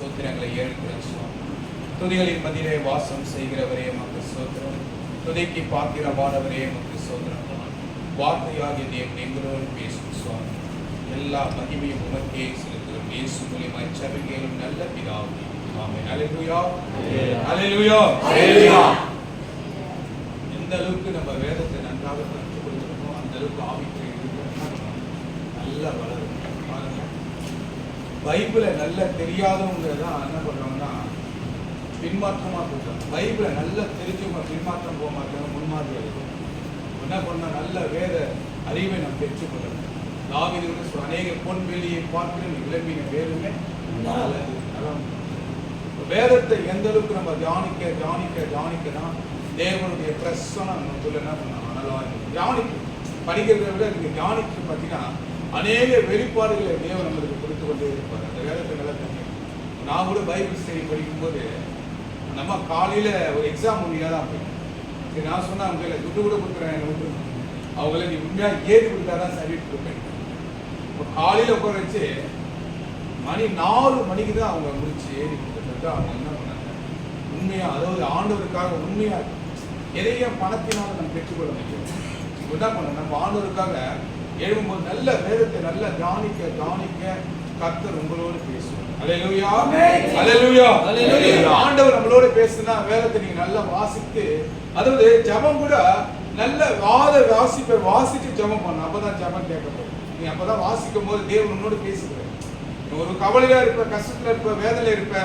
சோத்திரங்களை ஏற்கிறேன் சுவாமி. துதிகளின் மத்தியிலே வாசம் செய்கிறவரே உமக்கு சோத்திரம். துதிக்கு பாத்திரமானவரே உமக்கு சோத்திரம். வார்த்தையாகிய தேவன் எங்களோடு பேசும் சுவாமி. எல்லா மகிமையும் உமக்கே செலுத்துகிறோம். இயேசு மூலமாய் ஜெபிக்கிறோம் நல்ல பிதாவே. ஆமென். அல்லேலூயா. அல்லேலூயா. அல்லேலூயா. எந்த அளவுக்கு நம்ம வேதத்தை நன்றாக கற்றுக்கொள்கிறோமோ அந்த அளவுக்கு ஆவிக்குரிய நல்லா வளரும். பாருங்க, பைபிளை நல்லா தெரியாதவங்க தான் என்ன பண்றாங்கன்னா பின்மாற்றமா போட்டாங்க. பைபிளை நல்லா தெரிஞ்சவங்க பின்மாற்றம் போக மாட்டாங்க, முன்மாதிரி இருக்கும். என்ன பண்ணா நல்ல வேத அறிவை நாம் பெற்றுக்கொள்ளணும். தாவீது அநேக பொன் வெளியை பார்த்து விளம்பின வேறுமே நல்லது. வேதத்தை எந்த அளவுக்கு நம்ம தியானிக்க தியானிக்க தியானிக்கதான் தேவனுடைய பிரசனம் நமக்குள்ள என்ன பண்ணலாம் தியானிக்கும். படிக்கிறத விட இதுக்கு தியானிக்கு பார்த்தீங்கன்னா அநேக வெளிப்பாடுகளை தேவன் நம்மளுக்கு கொடுத்து கொண்டே இருப்பார். அந்த வேதத்தை நல்லா தெரியும். நான் கூட பைபிள் ஸ்டடி படிக்கும்போது நம்ம காலையில ஒரு எக்ஸாம் ஒன்றியா தான் போயிடும். சரி, நான் சொன்னா அவங்க இல்லை துட்டு கூட கொடுக்குறேன் அவங்கள நீ உண்மையா ஏறி கொடுத்தாதான் சர்டிஃபிகேட் கொடுப்பேன். இப்போ காலையில உட்கார வச்சு மணி 4 மணிக்கு தான் அவங்க முடிச்சு ஏறி கொடுத்துட்டு அவங்க என்ன பண்ணாங்க உண்மையா, அதாவது ஆண்டவருக்காக உண்மையா எதையும் பணத்தினால நம்ம பெற்றுக்கொள்ள முடியும். என்ன பண்ண நம்ம ஆண்டவருக்காக எழுதும்போது நல்ல வேதத்தை நல்லா தியானிக்க தியானிக்க கர்த்தர் உங்களோடு பேசுவார். அல்லேலூயா. அல்லேலூயா. அல்லேலூயா. ஆண்டவர் நம்மளோட பேசுனா வேதத்தை நீங்க நல்லா வாசித்து, அதாவது ஜெபம் கூட நல்ல வாசிட்டு ஜெபம் பண்ணணும். அப்பதான் ஜெபம் கேட்கப்படும். நீ அப்பதான் வாசிக்கும் போது தேவன் உன்னோடு பேசுகிறார். ஒரு கவலையா இருப்ப, கஷ்டத்துல இருப்ப, வேதனையில இருப்ப,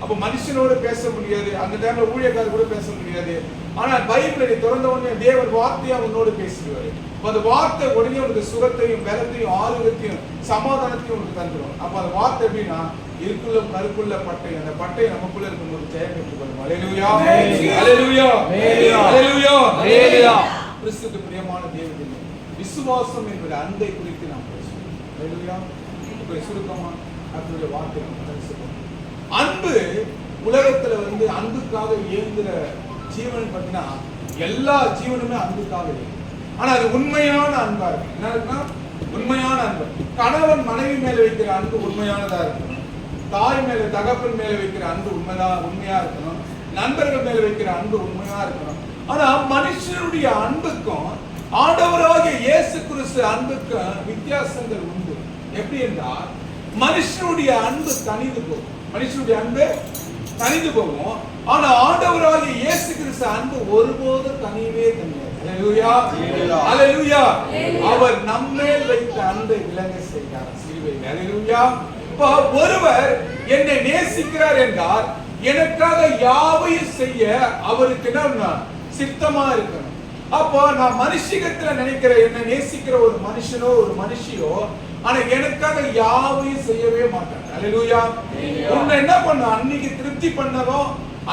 அப்ப மனுஷனோட பேச முடியாது. அந்த டைம்ல ஊழியக்காரர் கூட பேச முடியாது. ஆனா பைபிளை நீ திறந்த உடனே தேவன் வார்த்தையா உன்னோடு பேசுவாரு. அந்த வார்த்தை உடனே உனக்கு சுகத்தையும் பலத்தையும் ஆரோக்கியத்தையும் சமாதானத்தையும் உனக்கு தந்துடும். அப்ப அந்த வார்த்தை எப்படின்னா இருக்குள்ள கருக்குள்ள பட்டை, அந்த பட்டை நமக்குள்ள இருக்கும்போது ஜெயம் பெற்றுக்கொள்ளும். அல்லேலூயா. அல்லேலூயா. அல்லேலூயா. அல்லேலூயா. கிறிஸ்துவுக்கு பிரியமான தேவனே, விசுவாசம் என்பது அன்பை குறித்து நாம் பேசுவோம். அல்லேலூயா. இப்ப சுருக்கமா கர்த்தருடைய வார்த்தை நம்ம அன்பு உலகத்துல அன்புக்காக இயங்குற ஜீவன் பார்த்தீங்கன்னா எல்லா ஜீவனுமே அன்புக்காக இயங்கும். ஆனா அது உண்மையான அன்பா இருக்கு. என்ன இருக்குன்னா உண்மையான அன்பு. கணவன் மனைவி மேல வைக்கிற அன்பு உண்மையானதா இருக்கணும். தாய் மேல தகப்பன் மேல வைக்கிற அன்பு உண்மையா இருக்கணும். நண்பர்கள் மேல வைக்கிற அன்பு உண்மையா இருக்கணும். ஆனா மனுஷனுடைய அன்புக்கும் ஆண்டவராகிய இயேசு கிறிஸ்து அன்புக்கும் வித்தியாசங்கள் உண்டு. எப்படி என்றால் மனுஷனுடைய அன்பு தனிந்து போகும். மனுஷனுடைய அன்பு தனிந்து போகும். ஆனா ஆண்டவராகிய இயேசு கிறிஸ்து அன்பு ஒருபோதும் தனியவே தனியாது. அல்லேலூயா. அல்லேலூயா. அவர் நம்மேல் வைத்த அன்பை விளங்க செய்கிறார் சிலுவையில். அல்லேலூயா. ஒருவர் என்னை நேசிக்கிறார் என்றால் எனக்காக யாவையும் செய்ய அவருக்கு என்ன சித்தமா இருக்கணும். அப்போ நான் மனுஷிகத்துல நினைக்கிற என்னை நேசிக்கிற ஒரு மனுஷனோ ஒரு மனுஷியோ ஆனா எனக்காக யாவையும் செய்யவே மாட்டாங்க. அல்லேலூயா. உன்னை என்ன பண்ண அன்னைக்கு திருப்தி பண்ணதோ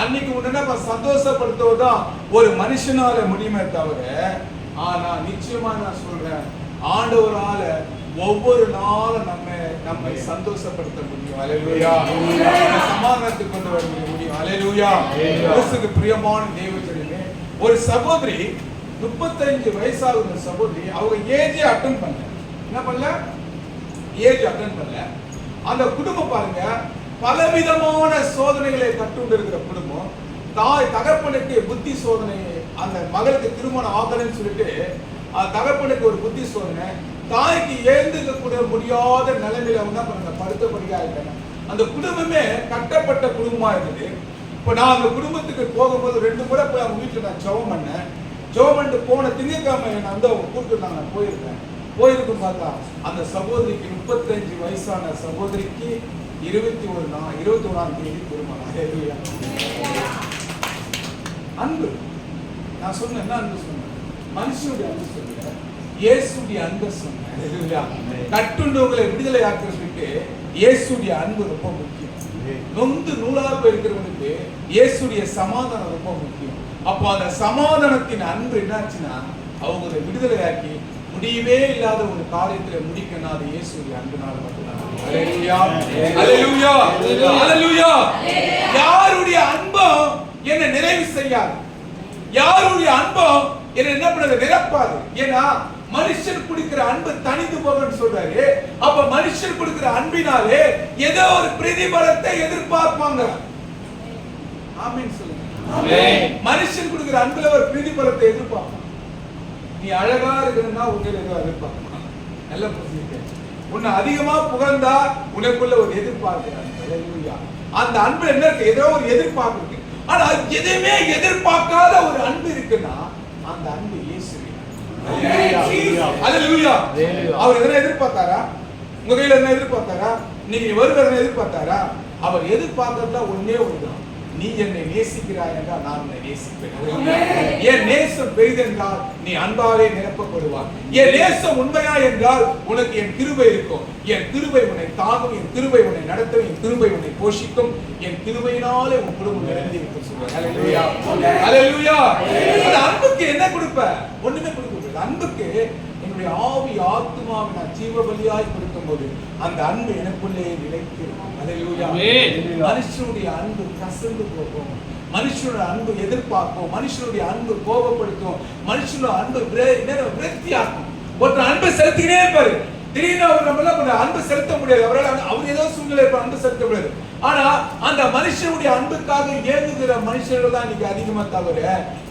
அன்னைக்கு உன்னை சந்தோஷப்படுத்துவதுதான் ஒரு மனுஷனால முடியுமே தவிர, ஆனா நிச்சயமா நான் சொல்றேன் ஆண்டவரால ஒவ்வொரு நாளும் நம்மை சந்தோஷப்படுத்த முடியும். அல்லேலூயா. சமாதானத்துக்கு கொண்டு வர முடியும். அல்லேலூயா. கிறிஸ்துவுக்கு பிரியமான தேவஜனமே, ஒரு சகோதரி 35 வயசாகுற சகோதரி அவங்க ஏஜ் அட்டெண்ட் பண்ணல. என்ன பண்ணல? ஏஜ் அட்டெண்ட் பண்ணல. அந்த குடும்பம் பாருங்க பலவிதமான சோதனைகளை கட்டுண்டு இருக்கிற குடும்பம். தாய் தகப்பனுக்கு புத்தி சோதனை, அந்த மகளுக்கு திருமணம் ஆகலன்னு சொல்லிட்டு தகப்பனுக்கு ஒரு புத்தி சோதனை, தாய்க்கு எழுந்துக்க கூட முடியாத நிலைமையில பண்ண படுத்தபடியா இருக்காங்க. அந்த குடும்பமே கட்டப்பட்ட குடும்பமா இருந்தது. இப்ப நான் அந்த குடும்பத்துக்கு போகும்போது 2 முறை போய் அவங்க வீட்டுல நான் ஜெபம் பண்ணேன். ஜெபம் பண்ணிட்டு போன திங்கட்கிழமை நான் அவங்க கூப்பிட்டு நான் போயிருக்கும் பார்த்தா அந்த சகோதரிக்கு 35 வயசான சகோதரிக்கு 21ஆம் தேதி திருமணம். அன்பு நான் சொன்னேன். என்ன அன்பு சொன்னேன்? மனுஷனுடைய அன்பு சொல்ல, இயேசுடைய அன்பு சொன்னேன். கட்டுண்டவங்களை விடுதலை ஆக்குறதுக்கு இயேசுடைய அன்பு ரொம்ப முக்கியம். நொந்து நூலாக இருக்கிறவனுக்கு இயேசுடைய சமாதானம் ரொம்ப முக்கியம். அப்போ அந்த சமாதானத்தின் அன்பு என்னாச்சுன்னா அவங்களை விடுதலை ஆக்கி முடியவே இல்லாத ஒரு காரியத்துல முடிக்கணும். அது இயேசுடைய அன்புனால மட்டும்தான். அல்லேலூயா. அல்லேலூயா. அல்லேலூயா. யாருடைய அன்பும் என்னை நிறைவு செய்யாது. யாருடைய அன்பும் என்னை என்ன பண்ணது நிரப்பாது. ஏன்னா மனுஷன் கொடுக்கிற அன்பு தனிந்து போகன்னு சொல்றாரு. அப்ப மனுஷன் கொடுக்கிற அன்பினாலே ஏதோ ஒரு பிரதிபலத்தை எதிர்பார்ப்பாங்க. ஆமென் சொல்லுங்க. மனுஷன் கொடுக்கிற அன்புல ஒரு பிரதிபலத்தை எதிர்பார்ப்பான். நீ அழகா இருக்கணும்னா உன்னில ஏதோ எதிர்பார்ப்பான். நல்ல புரிஞ்சுக்க. உன்னை அதிகமா புகழ்ந்தா உனக்குள்ள ஒரு எதிர்பார்ப்பு. அந்த அன்பு என்ன இருக்கு? ஏதோ ஒரு எதிர்பார்ப்பு இருக்கு. ஆனா எதுவுமே எதிர்பார்க்காத ஒரு அன்பு இருக்குன்னா அந்த அன்பு இயேசு. அல்லேலூயா. அவர் எதனை எதிர்பார்த்தாரா? உங்க கையில என்ன எதிர்பார்த்தாரா? நீங்க வருவதை எதிர்பார்த்தாரா? அவர் எதிர்பார்க்கறதா ஒண்ணே ஒண்ணுதான். நீ என்னை நேசிக்கிறாய் என்றால் நான் உன்னை நேசிப்பேன். என் நேசம் பெரிதென்றால் நீ அன்பாலே நிரப்பப்படுவாய். என் நேசம் உண்மையா என்றால் உனக்கு என் கிருபை இருக்கும். என் கிருபை உன்னை தாங்கும், என் கிருபை உன்னை நடத்தும், என் கிருபை உன்னை போஷிக்கும், என் கிருபையினாலே உன் குடும்பம் நிறைந்து இருக்கும் சொல்றார். ஹல்லேலூயா. ஹல்லேலூயா. அந்த அன்புக்கு என்ன கொடுப்ப? ஒண்ணுமே கொடுக்க முடியாது. அன்புக்கு என்னுடைய ஆவி ஆத்துமாவை நான் ஜீவ பலியாய் கொடுக்கும்போது அந்த அன்பு எனக்குள்ளே நிலைத்திருக்கும். ஹல்லேலூயா. மனுஷனுடைய அன்பு கசந்து போகும். மனுஷனுடைய அன்பு எதிர்பார்க்கும். மனுஷனுடைய அன்பு கோபப்படுத்தும். மனுஷனுடைய அன்பு விரக்தியாக்கும். ஒருத்தர் அன்பு செலுத்தினே இருப்பாரு. திடீர்னு அவர் நம்மளால அன்பு செலுத்த முடியாது. அவர் ஏதோ சூழ்நிலை அன்பு செலுத்த முடியாது. ஆனா அந்த மனுஷனுடைய அன்புக்காக ஏங்குகிற மனுஷர்கள் தான் நீங்க அதிகமா தவிர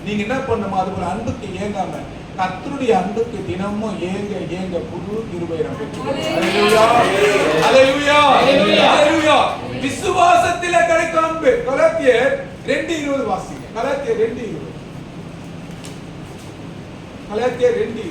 நீங்க என்ன பண்ணுமோ அது ஒரு அன்புக்கு ஏங்காம கர்த்தருடைய அன்புக்கு தினமும் ஏங்க புது கிருபை நாம் பெற்றுக்கொள்வோம். ஹல்லேலூயா. ஹல்லேலூயா. ஹல்லேலூயா. விசுவாசத்திலே கிடைக்கும் அன்பு. கலாத்தியர் 2:20 வாசிங்க. கலாத்தியர் 2:20. கலாத்தியர் 2:20.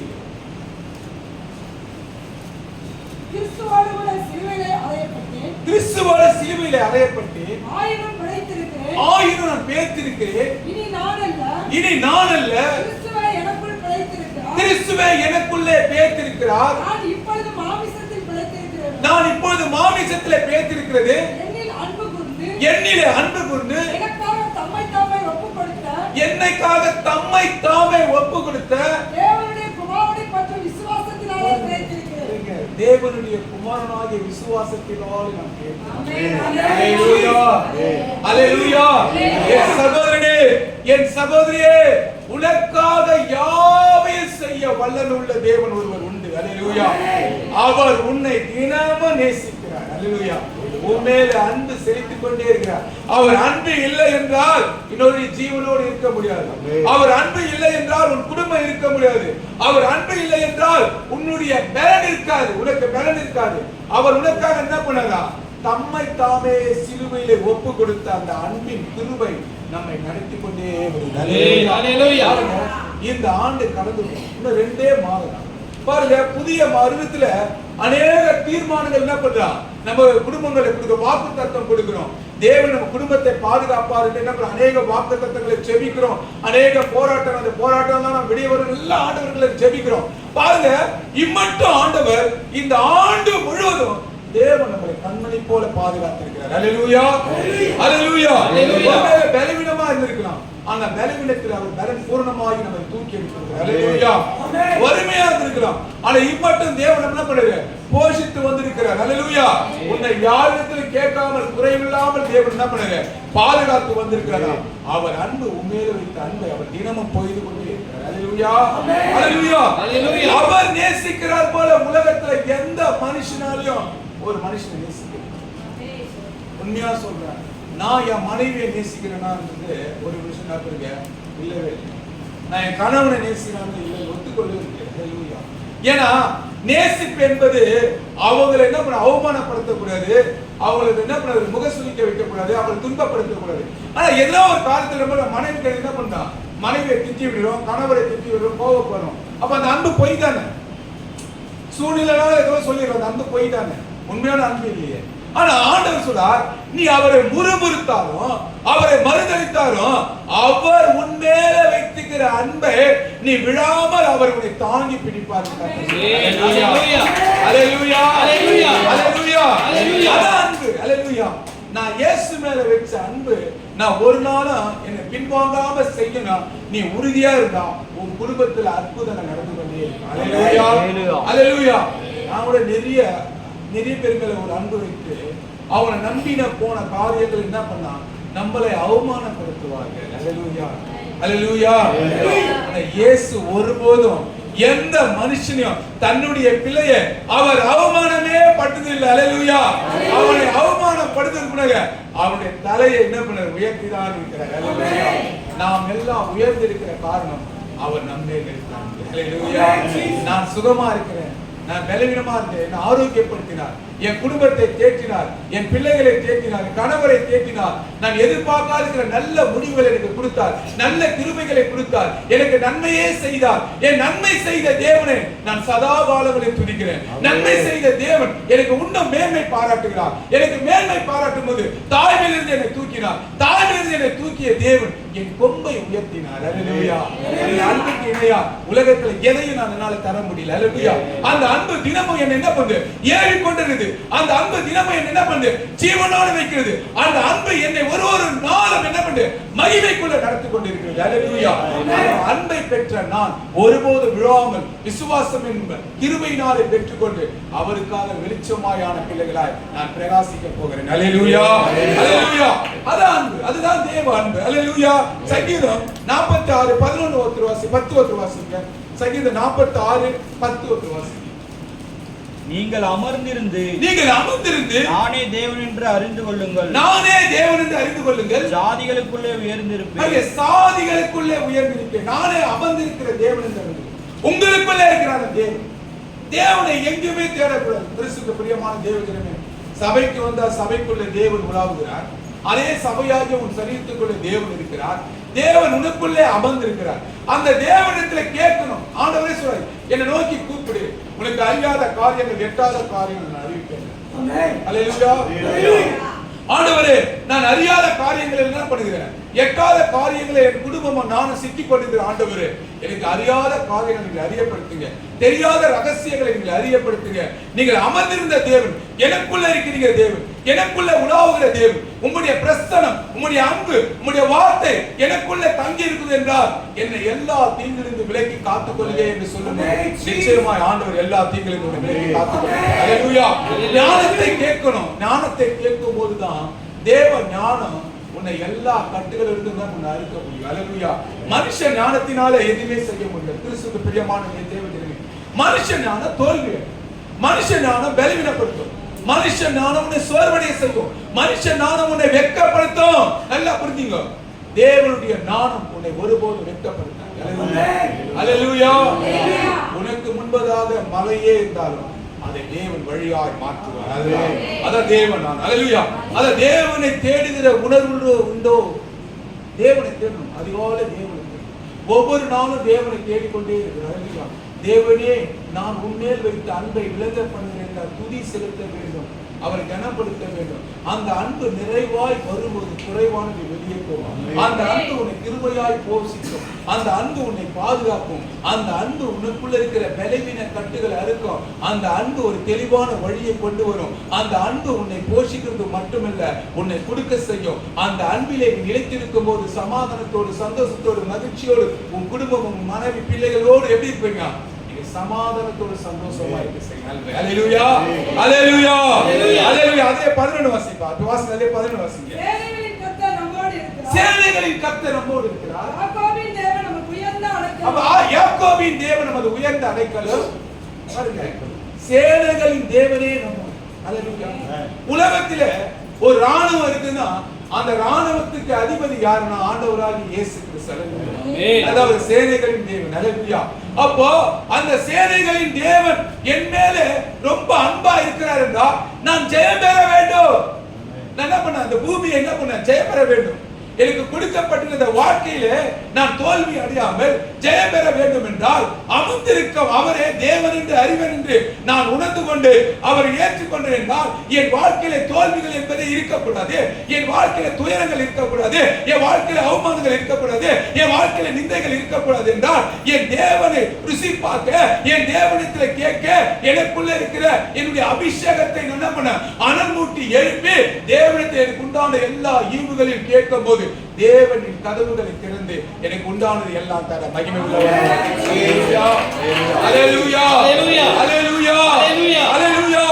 கிறிஸ்துவோடு கூட சிலுவையிலே அறையப்பட்டேன். கிறிஸ்துவோடு சிலுவையிலே அறையப்பட்டேன். ஆயினும் பிழைத்திருக்கிறேன். ஆயினும் நான் பிழைத்திருக்கிறேன். இனி நான் அல்ல. இனி நான் அல்ல. கிறிஸ்துவே எனக்குள் பிழைத்திருக்கிறார். கிறிஸ்துவே எனக்குள்ளே பிழைத்திருக்கிறார். நான் இப்பொழுது மாமிசத்தில் பிழைத்திருக்கிறேன். நான் இப்பொழுது மாமிசத்திலே பிழைத்திருக்கிறது. என்னில் அன்பு கூர்ந்து. என்னிலே அன்பு கூர்ந்து. எனக்காக தம்மை தாமே ஒப்புக் கொடுத்த. என்னைக்காக தம்மை தாமே ஒப்புக் கொடுத்த. தேவனுடைய குமாரனை பற்றி விசுவாசத்தினாலே பிழைத்திருக்கிறேன். தேவனுடைய குமாரனாகிய விசுவாசத்தினாலே நாம் பிழைத்திருக்கிறோம். ஹல்லேலூயா. ஹல்லேலூயா. என் சகோதரனே, என் சகோதரியே, உனக்காக யாவையும் செய்ய வல்லனுள்ள தேவன் ஒருவர் உண்டு. ஹல்லேலூயா. அவர் உன்னை தினமும் நேசிக்கிறார். ஹல்லேலூயா. உன் மேல அன்பு செலுத்திக் கொண்டே இருக்கிறார். அவர் அன்பு இல்லை என்றால் இன்னொரு ஜீவனோடு இருக்க முடியாது. அவர் அன்பு இல்லை என்றால் உன் குடும்பம் இருக்க முடியாது. அவர் அன்பு இல்லை என்றால் உன்னுடைய பலன் இருக்காது. உனக்கு பலன் இருக்காது. அவர் உனக்காக என்ன பண்ணதா? தம்மை தாமே சிலுவையிலே ஒப்பு கொடுத்த அந்த அன்பின் கிருபை நம்மை நடத்தி கொண்டே வருகிறது. இந்த ஆண்டு கடந்து இன்னும் 2 மாதம் பாருங்க. புதிய வருடத்துல அநேக தீர்மானங்கள் என்ன பண்றோம்? நம்ம குடும்பங்களை கொடுக்க வாக்குத்தத்தம் கொடுக்கிறோம். தேவன் நம்ம குடும்பத்தை பாதுகாப்பார் என்று என்ன பண்றோம்? அநேக வாக்குத்தத்தங்களை ஜெபிக்கிறோம். அநேக போராட்டம், அந்த போராட்டம் தான் நம்ம வெளியே வரும் எல்லா ஆண்டவர்களை ஜெபிக்கிறோம். பாருங்க, இம்மட்டும் ஆண்டவர் இந்த ஆண்டு முழுவதும் தேவன் நம்மளை கண்மணி போல பாதுகாத்திருக்கிறார். ஹல்லேலூயா. ஹல்லேலூயா. பலவீனமா இருந்திருக்கலாம். ஆனா பலவீனத்தில் அவர் பலன் பூரணமாகி நம்மை தூக்கி எடுத்திருக்கிறார். ஹல்லேலூயா. வறுமையா இருந்திருக்கலாம். ஆனா இம்மட்டும் தேவன் என்ன பண்ணுறாரு? போஷித்து வந்திருக்கிறார். ஹல்லேலூயா. உன்னை யாரிடத்திலும் கேட்காமல் குறைவில்லாமல் தேவன் என்ன பண்ணுறாரு? பாதுகாத்து வந்திருக்கிறார். அவர் அன்பு உண்மையில வைத்த அன்பை அவர் தினமும் பொய்து கொண்டே இருக்கிறார். ஹல்லேலூயா. ஹல்லேலூயா. அவர் நேசிக்கிறார் போல உலகத்துல எந்த மனுஷனாலையும் ஒரு மனுஷனை நேசிக்கிறார். உண்மையா சொல்றேன், நான் என் மனைவியை நேசிக்கிறேனான்றது ஒரு விஷயம் நான் இருக்கேன் இல்லவே இல்லை. நான் என் கணவனை நேசிக்கிறான்னு இல்லை, ஒத்துக்கொள்ளவே இல்லை. ஏன்னா நேசிப்பு என்பது அவங்களை என்ன பண்ண அவமானப்படுத்தக்கூடாது, அவங்களுக்கு என்ன பண்ண முகசுலிக்க வைக்கக்கூடாது, அவங்களை துன்பப்படுத்தக்கூடாது. ஆனா ஏதோ ஒரு காலத்துல நம்ம மனைவி என்ன பண்றான்? மனைவியை திட்டி விடுறோம், கணவரை திட்டி விடுறோம், கோவப்படுறோம். அப்ப அந்த அன்பு பொய் தானே? சூழ்நிலையால ஏதோ சொல்லிடுறோம், அந்த அன்பு பொய் தானே, உண்மையான அன்பு இல்லையே. ஆனா ஆண்டவர் சொல்றார், நீ அவரை முறுமுறுத்தாலும் அவரை மறுதளித்தாலும் அவர் உன்மேல வைத்துக்கிற அன்பை நீ விழாமல் அவர் உன்னை தாங்கி பிடிப்பார். நான் இயேசு மேல வச்ச அன்பு நான் ஒரு நாளும் என்னை பின்வாங்காம செய்யணும். நீ உறுதியா இருந்தா உன் குடும்பத்துல அற்புதங்கள் நடந்து கொண்டே இருக்கும். அல்லேலூயா. நான் கூட நிறைய பேர்களை ஒரு அன்பு வைத்து அவனை நம்பின போன காரியங்கள் என்ன பண்ணா நம்மளை அவமானப்படுத்துவார்கள். அல்லேலூயா. அல்லேலூயா. இயேசு ஒருபோதும் எந்த மனுஷனையும் தன்னுடைய பிள்ளையை அவர் அவமானமே பட்டதில்லை. அல்லேலூயா. அவனை அவமானப்படுத்துறதுக்கு அவனுடைய தலையை என்ன பண்ண உயர்த்திதான் இருக்கிறார். அல்லேலூயா. நாம் எல்லாம் உயர்ந்திருக்கிற காரணம் அவர் நம்மேல் இருக்கிறார். அல்லேலூயா. நான் சுகமா இருக்கிறேன், நான் பலவீனமா இருந்தேன், என்னை ஆரோக்கியப்படுத்தினார், என் குடும்பத்தை தேற்றினார், என் பிள்ளைகளை தேற்றினார், கணவரை தேற்றினார், நான் எதிர்பார்க்காத நல்ல முடிவுகளை எனக்கு கொடுத்தார், நல்ல கிருபைகளை கொடுத்தார், எனக்கு நன்மையே செய்தார். என் நன்மை செய்த தேவனை நான் சதா காலங்களில் துதிக்கிறேன். நன்மை செய்த தேவன் எனக்கு இன்னும் மேன்மை பாராட்டுகிறார். எனக்கு மேன்மை பாராட்டும் போது தாய்மையிலிருந்து என்னை தூக்கினார். தாய்மையிலிருந்து என்னை தூக்கிய தேவன் என் கொம்பை உயர்த்தினார். அல்லேலூயா. அந்த அன்புக்கு இணையா உலகத்துல எதையும் நான் என்னால தர முடியல. அல்லேலூயா. அந்த அன்பு தினமும் என்ன என்ன பண்ணுது? ஏறி கொண்டிருக்குது. அந்த அன்பு தினமும் என்ன பண்ணுது? ஜீவனோடு வைக்கிறது. அந்த அன்பு என்னை ஒரு நாளும் என்ன பண்ணுது? மகிமைக்குள்ள நடத்தி கொண்டிருக்கிறது. அல்லேலூயா. அன்பை பெற்ற நான் ஒருபோது விழாமல் விசுவாசம் என்ப கிருபையினாலே பெற்றுக்கொண்டு அவருக்காக வெளிச்சமாயான பிள்ளைகளாய் நான் பிரகாசிக்க போகிறேன். அல்லேலூயா. அல்லேலூயா. அதான் அன்பு, அதுதான் தேவ அன்பு. அல்லேலூயா. சங்கீதம் 46:11 ஒருத்தர் வாசி, 10 ஒருத்தர் வாசிங்க. சங்கீதம் 46:10 ஒருத்தர் வாசி. நீங்கள் அமர்ந்திருந்து நானே தேவன் என்று அறிந்து கொள்ளுங்கள். நானே தேவன் என்று அறிந்து கொள்ளுங்கள். சாதிகளுக்குள்ளே உயர்ந்திருப்பேன். சாதிகளுக்குள்ளே உயர்ந்திருப்பேன். நானே அமர்ந்திருக்கிற தேவன் என்று அறிந்து. உங்களுக்குள்ளே இருக்கிறார் தேவன். தேவனை எங்குமே தேடக்கூடாது. கிறிஸ்துவுக்கு பிரியமான தேவஜனமே, சபைக்கு வந்தா சபைக்குள்ள தேவன் உலாவுகிறார். அதே சபையாகிய உன் சரீரத்துக்குள்ள தேவன் இருக்கிறார். தேவன் உனக்குள்ளே அமர்ந்திருக்கிறார். அந்த தேவனிடத்துல கேட்கணும். ஆண்டவரே சொல்றாரு, என்னை நோக்கி கூப்பிடு, உனக்கு அறியாத காரியங்கள் எட்டாத காரியங்கள் நான் அறிவிப்பேன். ஆமென். அல்லேலூயா. ஆண்டவரே, நான் அறியாத காரியங்களை என்ன பண்ணுகிறேன்? எட்டாத காரியங்களை என் குடும்பமும் நானும் சிக்கிக் கொண்டிருக்கிற ஆண்டவரே, எனக்கு அறியாத காரியங்களை நீங்கள் அறியப்படுத்துங்க. தெரியாத ரகசியங்களை நீங்கள் அறியப்படுத்துங்க. நீங்கள் அமர்ந்திருந்த தேவன், எனக்குள்ள இருக்கிறீங்க தேவன், எனக்குள்ள உலாவுகிற தேவன். உம்முடைய பிரசன்னம், உம்முடைய அன்பு, உம்முடைய வார்த்தை எனக்குள்ள தங்கி இருக்குது என்றால் என்னை எல்லா தீங்கிலிருந்து விலக்கி காத்துக் கொள்ளுங்க என்று சொல்லுங்க. நிச்சயமாய் ஆண்டவர் எல்லா தீங்கிலிருந்து விலக்கி காத்துக் கொள்ளுங்க. அல்லேலூயா. ஞானத்தை கேட்கணும். ஞானத்தை கேட்கும் போதுதான் தேவ ஞானம் உன்னை எல்லா கட்டுகளிலிருந்து உன்னை அறுக்க முடியும். அல்லேலூயா. மனுஷ ஞானத்தினால எதுவுமே செய்ய முடியாது. கிறிஸ்துவுக்கு பிரியமான தேவஜனமே, மனுஷ ஞானம் தோல்வி, மனுஷ ஞானம் பலவீனப்படுத்தும், மனுஷ ஞானம் உன்னை சோர்வடைய செய்யும், மனுஷ ஞானம் உன்னை வெட்கப்படுத்தும். நல்லா புரிஞ்சுங்க. தேவனுடைய ஞானம் உன்னை ஒருபோதும் வெட்கப்படுத்தாது. அல்லேலூயா. உனக்கு முன்பதாக மலையே இருந்தாலும் அதை தேவன் வழியாய் மாற்றுவார். அதான் தேவன். அல்லேலூயா. அத தேவனை தேடுகிற உணர்வு உண்டோ? தேவனை தேடணும். அதிகாலை தேவனை ஒவ்வொரு நாளும் தேவனை தேடிக்கொண்டே இருக்கிறார். அல்லேலூயா. தேவனே, நான் உன்மேல் வைத்த அன்பை விளங்க பண்ணுகிறேன், துதி செலுத்த வேண்டும், அவரை கனப்படுத்த வேண்டும். அந்த அன்பு நிறைவாய் வரும்போது குறைவானது வெளியே போகும். அந்த அன்பு உன்னை கிருபையாய் போஷிக்கும். அந்த அன்பு உன்னை பாதுகாக்கும். அந்த அன்பு உனக்குள்ள இருக்கிற பலவீன கட்டுகளை அறுக்கும். அந்த அன்பு ஒரு தெளிவான வழியை கொண்டு வரும். அந்த அன்பு உன்னை போஷிக்கிறது மட்டுமல்ல, உன்னை கொடுக்க செய்யும். அந்த அன்பிலே நீ நிலைத்திருக்கும் போது சமாதானத்தோடு, சந்தோஷத்தோடு, மகிழ்ச்சியோடு உன் குடும்பம், உன் மனைவி, பிள்ளைகளோடு எப்படி இருப்பீங்க? சமாதானத்தோடு சந்தோஷமா இருக்க செய்யுங்க. அல்லேலூயா. அல்லேலூயா. அல்லேலூயா. அதே 11 வாசிப்பா. வாசிங்க. அதே 11 வாசிங்க. சேனைகளின் கர்த்தர் நம்மோடு இருக்கிறார். சேனைகளின் கர்த்தர் நம்மோடு இருக்கிறார். யாக்கோபின் தேவன் நமக்கு உயர்ந்த அடைக்கலம். அப்ப யாக்கோபின் தேவன் நமது உயர்ந்த அடைக்கலம். பாருங்க, சேனைகளின் தேவனே நம்மோடு. அல்லேலூயா. உலகத்திலே ஒரு ராணுவம் இருக்குன்னா அந்த ராணுவத்துக்கு அதிபதி யாருன்னா ஆண்டவராகிய இயேசு கிறிஸ்து. அதாவது சேனைகளின் தேவன். அல்லேலூயா. அப்போ அந்த சேனைகளின் தேவன் என் மேல ரொம்ப அன்பா இருக்கிறார் என்றால் நான் ஜெயம் பெற வேண்டும். நான் என்ன பண்ண? அந்த பூமியை என்ன பண்ண? ஜெயம் பெற வேண்டும். எனக்கு கொடுக்கப்பட்டிருந்த வாழ்க்கையில நான் தோல்வி அடையாமல் ஜெயம் பெற வேண்டும் என்றால் அமர்ந்திருக்க அவரே தேவன் என்று அறிவன் என்று நான் உணர்ந்து கொண்டு அவரை ஏற்றுக்கொண்டேன் என்றால் என் வாழ்க்கையில தோல்விகள் என்பதே இருக்கக்கூடாது. என் வாழ்க்கையில துயரங்கள் இருக்கக்கூடாது. என் வாழ்க்கையில அவமானங்கள் இருக்கக்கூடாது. என் வாழ்க்கையில நிந்தைகள் இருக்கக்கூடாது என்றால் என் தேவனை ருசி பார்க்க, என் தேவனத்தில் கேட்க, எனக்குள்ள இருக்கிற என்னுடைய அபிஷேகத்தை என்ன பண்ண? அனல் மூட்டி எழுப்பி தேவனத்தில் எனக்கு உண்டான எல்லா ஈவுகளையும் கேட்கும் போது தேவனின் கதவுகளை திறந்து எனக்கு உண்டானது எல்லாம் தர மகிமை உள்ளவர். அல்லேலூயா. அல்லேலூயா. அல்லேலூயா. அல்லேலூயா.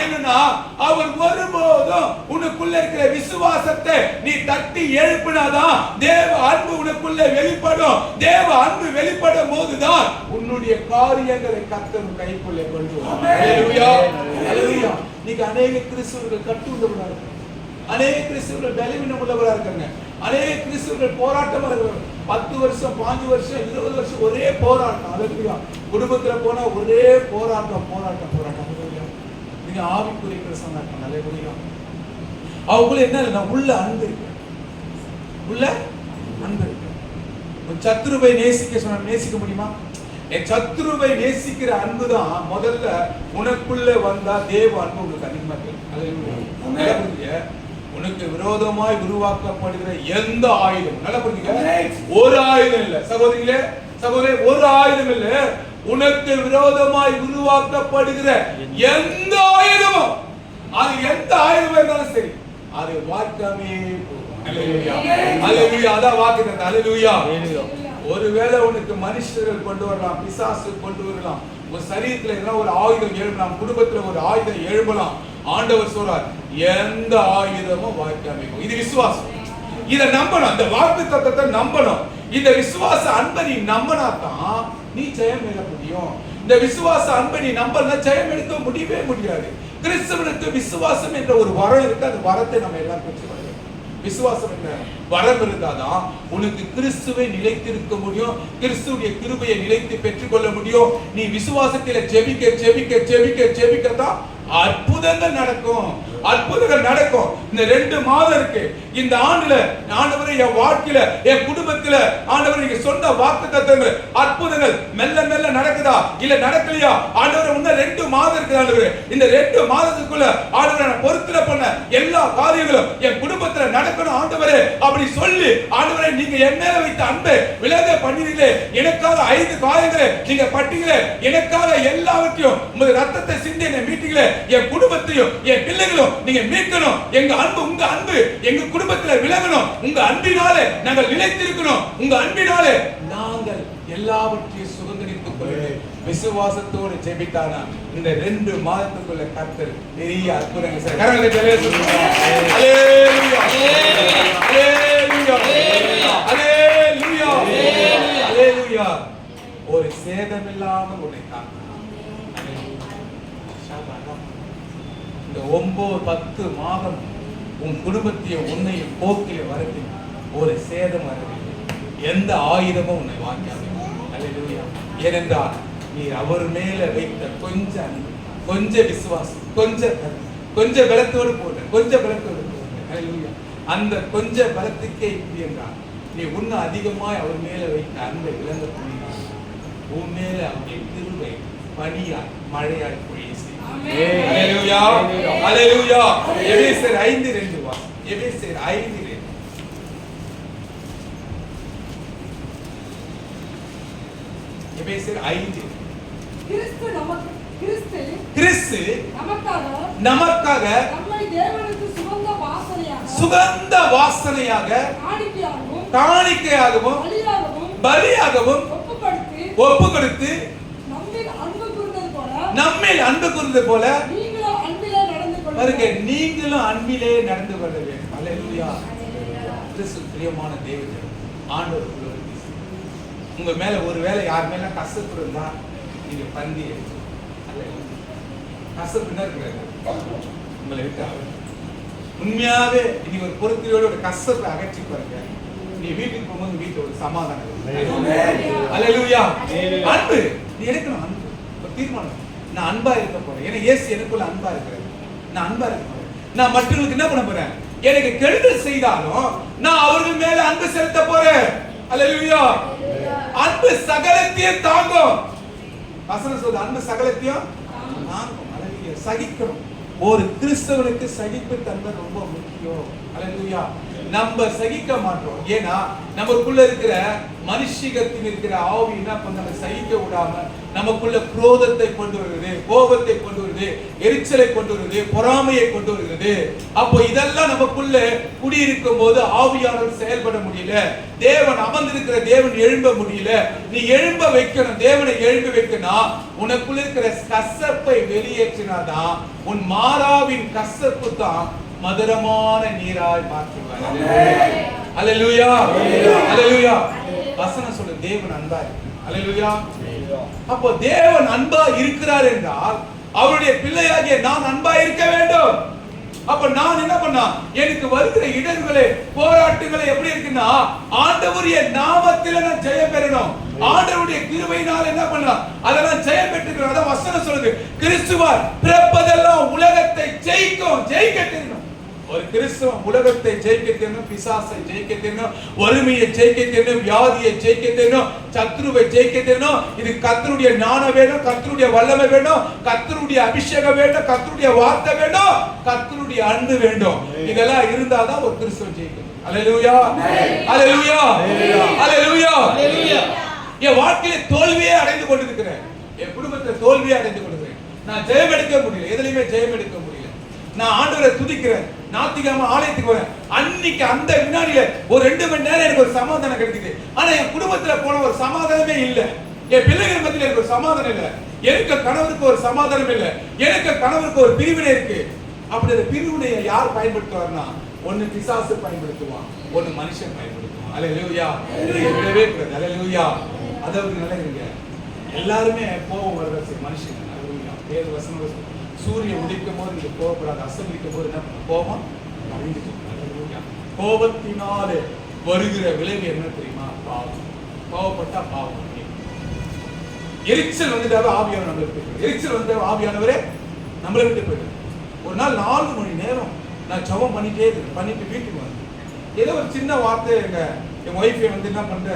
என்னன்னா அவர் ஒருபோதும் போதும் உனக்குள்ள இருக்கிற விசுவாசத்தை நீ தட்டி எழுப்பினாதான் தேவ அன்பு உனக்குள்ள வெளிப்படும். தேவ அன்பு வெளிப்படும் போதுதான் உன்னுடைய காரியங்களை கர்த்தர் கைக்குள்ளே கொண்டு வருவார். ஹல்லேலூயா, ஹல்லேலூயா. நீங்க அநேக கிறிஸ்தவர்கள் கட்டுண்டவர்களா இருக்காங்க, அநேக கிறிஸ்தவர்கள் பலவீனம் உள்ளவர்களா இருக்காங்க, அநேக கிறிஸ்தவர்கள் போராட்டமா இருக்கிறாங்க. 10 வருஷம் 5 வருஷம் 20 வருஷம் ஒரே போராட்டம். ஹல்லேலூயா. குடும்பத்துல போனா ஒரே போராட்டம் போராட்டம் போராட்டம். ஹல்லேலூயா. நீங்க ஆவிக்குரிய கிறிஸ்தவனா இருக்காங்க. ஹல்லேலூயா. அவங்களும் என்ன இல்ல, உள்ள அன்பு இருக்கு, உள்ள அன்பு இருக்கு. உன் சத்துருவை நேசிக்க சொன்ன நேசிக்க முடியுமா? என் சத்துருவை நேசிக்கிற அன்புதான் முதல்ல உனக்குள்ள வந்தா தேவ அன்பு உங்களுக்கு அதிகமா இருக்கு. ஹல்லேலூயா. உனக்கு விரோதமாய் உருவாக்கப்படுகிற எந்த ஆயுதம், நல்லா புரிஞ்சுங்க, ஒரு ஆயுதம் இல்ல சகோதரிகளே, சகோதரே, ஒரு ஆயுதம் இல்ல, உனக்கு விரோதமாய் உருவாக்கப்படுகிற எந்த ஆயுதமும், அது எந்த ஆயுதமா இருந்தாலும் சரி, அது வாய்க்காமே போகும். ஹல்லேலூயா, ஹல்லேலூயா. அதான் வாக்குறது. ஹல்லேலூயா. ஒருவேளை உனக்கு மனுஷர்கள் கொண்டு வரலாம், பிசாசு கொண்டு வரலாம், உன் சரீரத்துல எல்லாம் ஒரு ஆயுதம் எழுப்பலாம், குடும்பத்துல ஒரு ஆயுதம் எழுப்பலாம். ஆண்டவர் சொல்றார், எந்த ஆயுதமும் வாய்க்காமே போகும். இது விசுவாசம். இத நம்பணும், அந்த வாக்கு தத்தத்தை நம்பணும். இந்த விசுவாச அன்பை நீ நம்பினாதான் நீ ஜெயம் எடுக்க முடியும். இந்த விசுவாச அன்பை நீ நம்பலனா ஜெயம் எடுக்க முடியவே முடியாது. கிறிஸ்தவனுக்கு விசுவாசம் என்ற ஒரு வரம் இருக்கு. அந்த வரத்தை நம்ம எல்லாம் பெற்றுக்கொள்ள வேண்டும். விசுவாசம் என்ற வரம் இருந்தாதான் உனக்கு கிறிஸ்துவை நிலைத்திருக்க முடியும், கிறிஸ்துவுடைய கிருபையை நிலைத்து பெற்றுக்கொள்ள முடியும். நீ விசுவாசத்தில ஜெபிக்க ஜெபிக்க ஜெபிக்க ஜெபிக்கதான் அற்புதங்கள் நடக்கும், அற்புதங்கள் நடக்கும். இந்த 2 மாதம் இருக்கு. இந்த ஆண்டுல ஆண்டவரே என் வாழ்க்கையில என் குடும்பத்துல ஆண்டவரே நீங்க சொன்ன வாக்குத்தத்தங்கள் அற்புதங்கள் மெல்ல மெல்ல நடக்குதா இல்ல நடக்கலையா? ஆண்டவரே இன்னும் 2 மாதம் இருக்கு. ஆண்டவரே இந்த 2 மாதத்துக்குள்ள ஆண்டவரே நான் பொறுத்துல பண்ண எல்லா காரியங்களும் என் குடும்பத்துல நடக்கணும் ஆண்டவரே அப்படி சொல்லி ஆண்டவரே நீங்க என் மேல வைத்த அன்பை விலக பண்ணினீங்களே, எனக்காக 5 காரியங்களை நீங்க பட்டீங்களே, எனக்காக எல்லாவற்றையும் உங்க ரத்தத்தை சிந்தி என்னை மீட்டீங்களே, என் குடும்பத்தையும் என் பிள்ளைகளும் நீங்க மீட்கணும். எங்க அன்பு உங்க அன்பு எங்க குடும்பத்துல விலகணும். உங்க அன்பினாலே நாங்கள் நிலைத்திருக்கணும். உங்க அன்பினாலே நாங்கள் எல்லாவற்றையும் சுதந்திரித்துக் கொள்ள விசுவாசத்தோடு ஜெபித்தானா இந்த 2 மாதத்துக்குள்ள கர்த்தர் பெரிய அற்புதங்கள் செய்வார். கரங்களை தட்டி சொல்லுங்க. ஹல்லேலூயா, ஹல்லேலூயா, ஹல்லேலூயா, ஹல்லேலூயா. ஒரு சேதம் இல்லாமல் உன்னை காப்பார். இந்த 9-10 மாதம் உன் குடும்பத்தையும் உன்னையும் போக்கில வரத்தில் ஒரு சேதம் வரவில்லை. எந்த ஆயுதமும் உன்னை வாங்காது. ஹல்லேலூயா. ஏனென்றால் நீ அவர் மேல வைத்த கொஞ்சம் அன்பு, கொஞ்சம் விசுவாசம், கொஞ்சம் பலத்தோடு போட்ட, கொஞ்சம் பலத்தோடு போட்ட. ஹல்லேலூயா. அந்த கொஞ்சம் பலத்துக்கே இப்படி என்றால் நீ இன்னும் அதிகமாய் அவர் மேல வைத்த அன்பை இழந்த புரியாது. உன் மேல அவருடைய கிருபை பனியாய் மழையாய் பொழிய செய்யும். ஹல்லேலூயா, ஹல்லேலூயா. எபேசியர் 5:2 வாசி. எபேசியர் 5:2. எபேசியர் 5. கிறிஸ்து நமக்காக நம்மை தேவனுக்கு சுகந்த வாசனையாக காணிக்கையாகவும் பலியாகவும் ஒப்பு கொடுத்து நம்மில் அன்பு கூர்ந்தது போல நீங்களும் அன்பிலே நடந்து கொள்ள வேண்டும். ஹல்லேலூயா. கிறிஸ்து பிரியமான தேவனே, ஆண்டவர் உங்க மேல ஒருவேளை யார் மேல கசப்பு இருந்தா நீங்க பந்தி கசப்பு இருக்கிறது உங்களை விட்டு உண்மையாவே இன்னைக்கு ஒரு பொறுத்தியோட ஒரு கசப்பை அகற்றி பாருங்க. நீ வீட்டுக்கு போகும்போது வீட்டுல ஒரு சமாதானம். ஹல்லேலூயா. அன்பு நீ எடுக்கணும். அன்பு ஒரு தீர்மானம். நான் அன்பா இருக்க போறேன். ஏன்னா இயேசு எனக்குள்ள அன்பா இருக்கிறார். நான் அன்பா இருக்க போறேன். நான் மற்றவங்களுக்கு என்ன பண்ண போறேன்? எனக்கு கெடுதல் செய்தாலும் நான் அவர்கள் மேல அன்பு செலுத்த போறேன். ஹல்லேலூயா. அன்பு சகலத்தையும் தாங்கும். வசனம் சொல்லுது அன்பு சகலத்தையும் தாங்கும். ஹல்லேலூயா. சகிக்கணும். ஒரு கிறிஸ்தவனுக்கு சகிப்பு தன்மை ரொம்ப முக்கியம். ஹல்லேலூயா. நம்ம சகிக்க மாட்டோம். ஏன்னா நமக்குள்ள இருக்கிற மனுஷிகத்தில் இருக்கிற ஆவி என்ன பண்ண சகிக்க விடாம நமக்குள்ள குரோதத்தை கொண்டு வருகிறது, கோபத்தை கொண்டு வருது, எரிச்சலை கொண்டு வருது, பொறாமையை கொண்டு வருகிறது. அப்போ இதெல்லாம் நமக்குள்ள குடியிருக்கும் போது ஆவியானவர் செயல்பட முடியல. தேவன் அமர்ந்திருக்கிற தேவன் எழும்ப முடியல. நீ எழும்ப வைக்கணும். தேவனை எழும்ப வைக்கணும். உனக்குள்ள இருக்கிற கசப்பை வெளியேற்றினாதான் உன் மாறாவின் கசப்பு தான் மதுரமான நீராய் மாற்றுவார். அல்லேலூயா, அல்லேலூயா. வசனம் சொல்லு, தேவன் அன்பா இருக்கு. அல்லேலூயா. அப்போ தேவன் அன்பா இருக்கிறார் என்றால் அவருடைய பிள்ளையாகிய நான் அன்பா இருக்க வேண்டும். அப்ப நான் என்ன பண்ணா, எனக்கு வருகிற இடர்களை போராட்டங்களை எப்படி இருக்குன்னா, ஆண்டவருடைய நாமத்தில நான் ஜெயம் பெறணும். ஆண்டவருடைய கிருபையினால் என்ன பண்ணா, அதெல்லாம் ஜெயம் பெற்றுக்கிறோம். அதான் வசனம் சொல்லுது, கிறிஸ்துவால் பிறப்பதெல்லாம் உலகத்தை ஜெயிக்கும், ஜெயிக்க தெரியணும். ஒரு கிறிஸ்தவன் உலகத்தை ஜெயிக்க தெரியணும், பிசாசை ஜெயிக்க தெரியணும், வறுமையை ஜெயிக்க தெரியணும், வியாதியை ஜெயிக்க தெரியணும், சத்ருவை ஜெயிக்க தெரியணும். இது கர்த்தருடைய ஞானம் வேணும், கர்த்தருடைய வல்லமை வேணும், கர்த்தருடைய அபிஷேகம் வேணும், கர்த்தருடைய வார்த்தை வேணும், கர்த்தருடைய அன்பு வேண்டும். இதெல்லாம் இருந்தாதான் ஒரு கிறிஸ்தவன் ஜெயிக்கும். அல்லேலூயா, அல்லேலூயா, அல்லேலூயா. என் வாழ்க்கையில தோல்வியே அடைந்து கொண்டிருக்கிறேன், என் குடும்பத்துல தோல்வியே அடைந்து கொண்டிருக்கிறேன். நான் ஜெயம் எடுக்க முடியல, எதுலையுமே ஜெயம் எடுக்க முடியல. நான் ஆண்டவரை துதிக்கிறேன், ஞாயிற்றுக்கிழமை ஆலயத்துக்கு வரேன். அன்னைக்கு அந்த வினாடியில ஒரு 2 மணி நேரம் எனக்கு ஒரு சமாதானம் கிடைக்குது. ஆனா என் குடும்பத்துல போன ஒரு சமாதானமே இல்ல, என் பிள்ளைகள் மத்தியில எனக்கு ஒரு சமாதானம் இல்ல, எனக்கு கணவருக்கு ஒரு சமாதானம் இல்ல, எனக்கு கணவருக்கு ஒரு பிரிவினை இருக்கு. அப்படி அந்த பிரிவினையை யார் பயன்படுத்துவார்னா, ஒன்னு பிசாசு பயன்படுத்துவான், ஒன்னு மனுஷன் பயன்படுத்துவான். அல்லேலூயா. விடவே கூடாது. அல்லேலூயா. அதாவது நிலைங்க, எல்லாருமே கோபம் வர்ற மனுஷன். அல்லேலூயா. வேத வசனம், சூரியன் உதிக்கும் போது நீங்க கோபப்படாது, அஸ்தமிக்கும் போது என்ன பண்ண, கோபம் அழிந்துட்டு. கோபத்தினாலே வருகிற விளைவு என்ன தெரியுமா? பாவம். கோபப்பட்டா பாவம். எரிச்சல் வந்துட்டாவே ஆவியானவர் நம்மளை விட்டு போயிடும். எரிச்சல் வந்து ஆவியானவரே நம்மளை விட்டு போயிடும். ஒரு நாள் 4 மணி நேரம் நான் ஜெபம் பண்ணிட்டே இருக்கேன். பண்ணிட்டு வீட்டுக்கு வந்து ஏதோ ஒரு சின்ன வார்த்தை என் ஒய்ஃபை வந்து என்ன பண்ற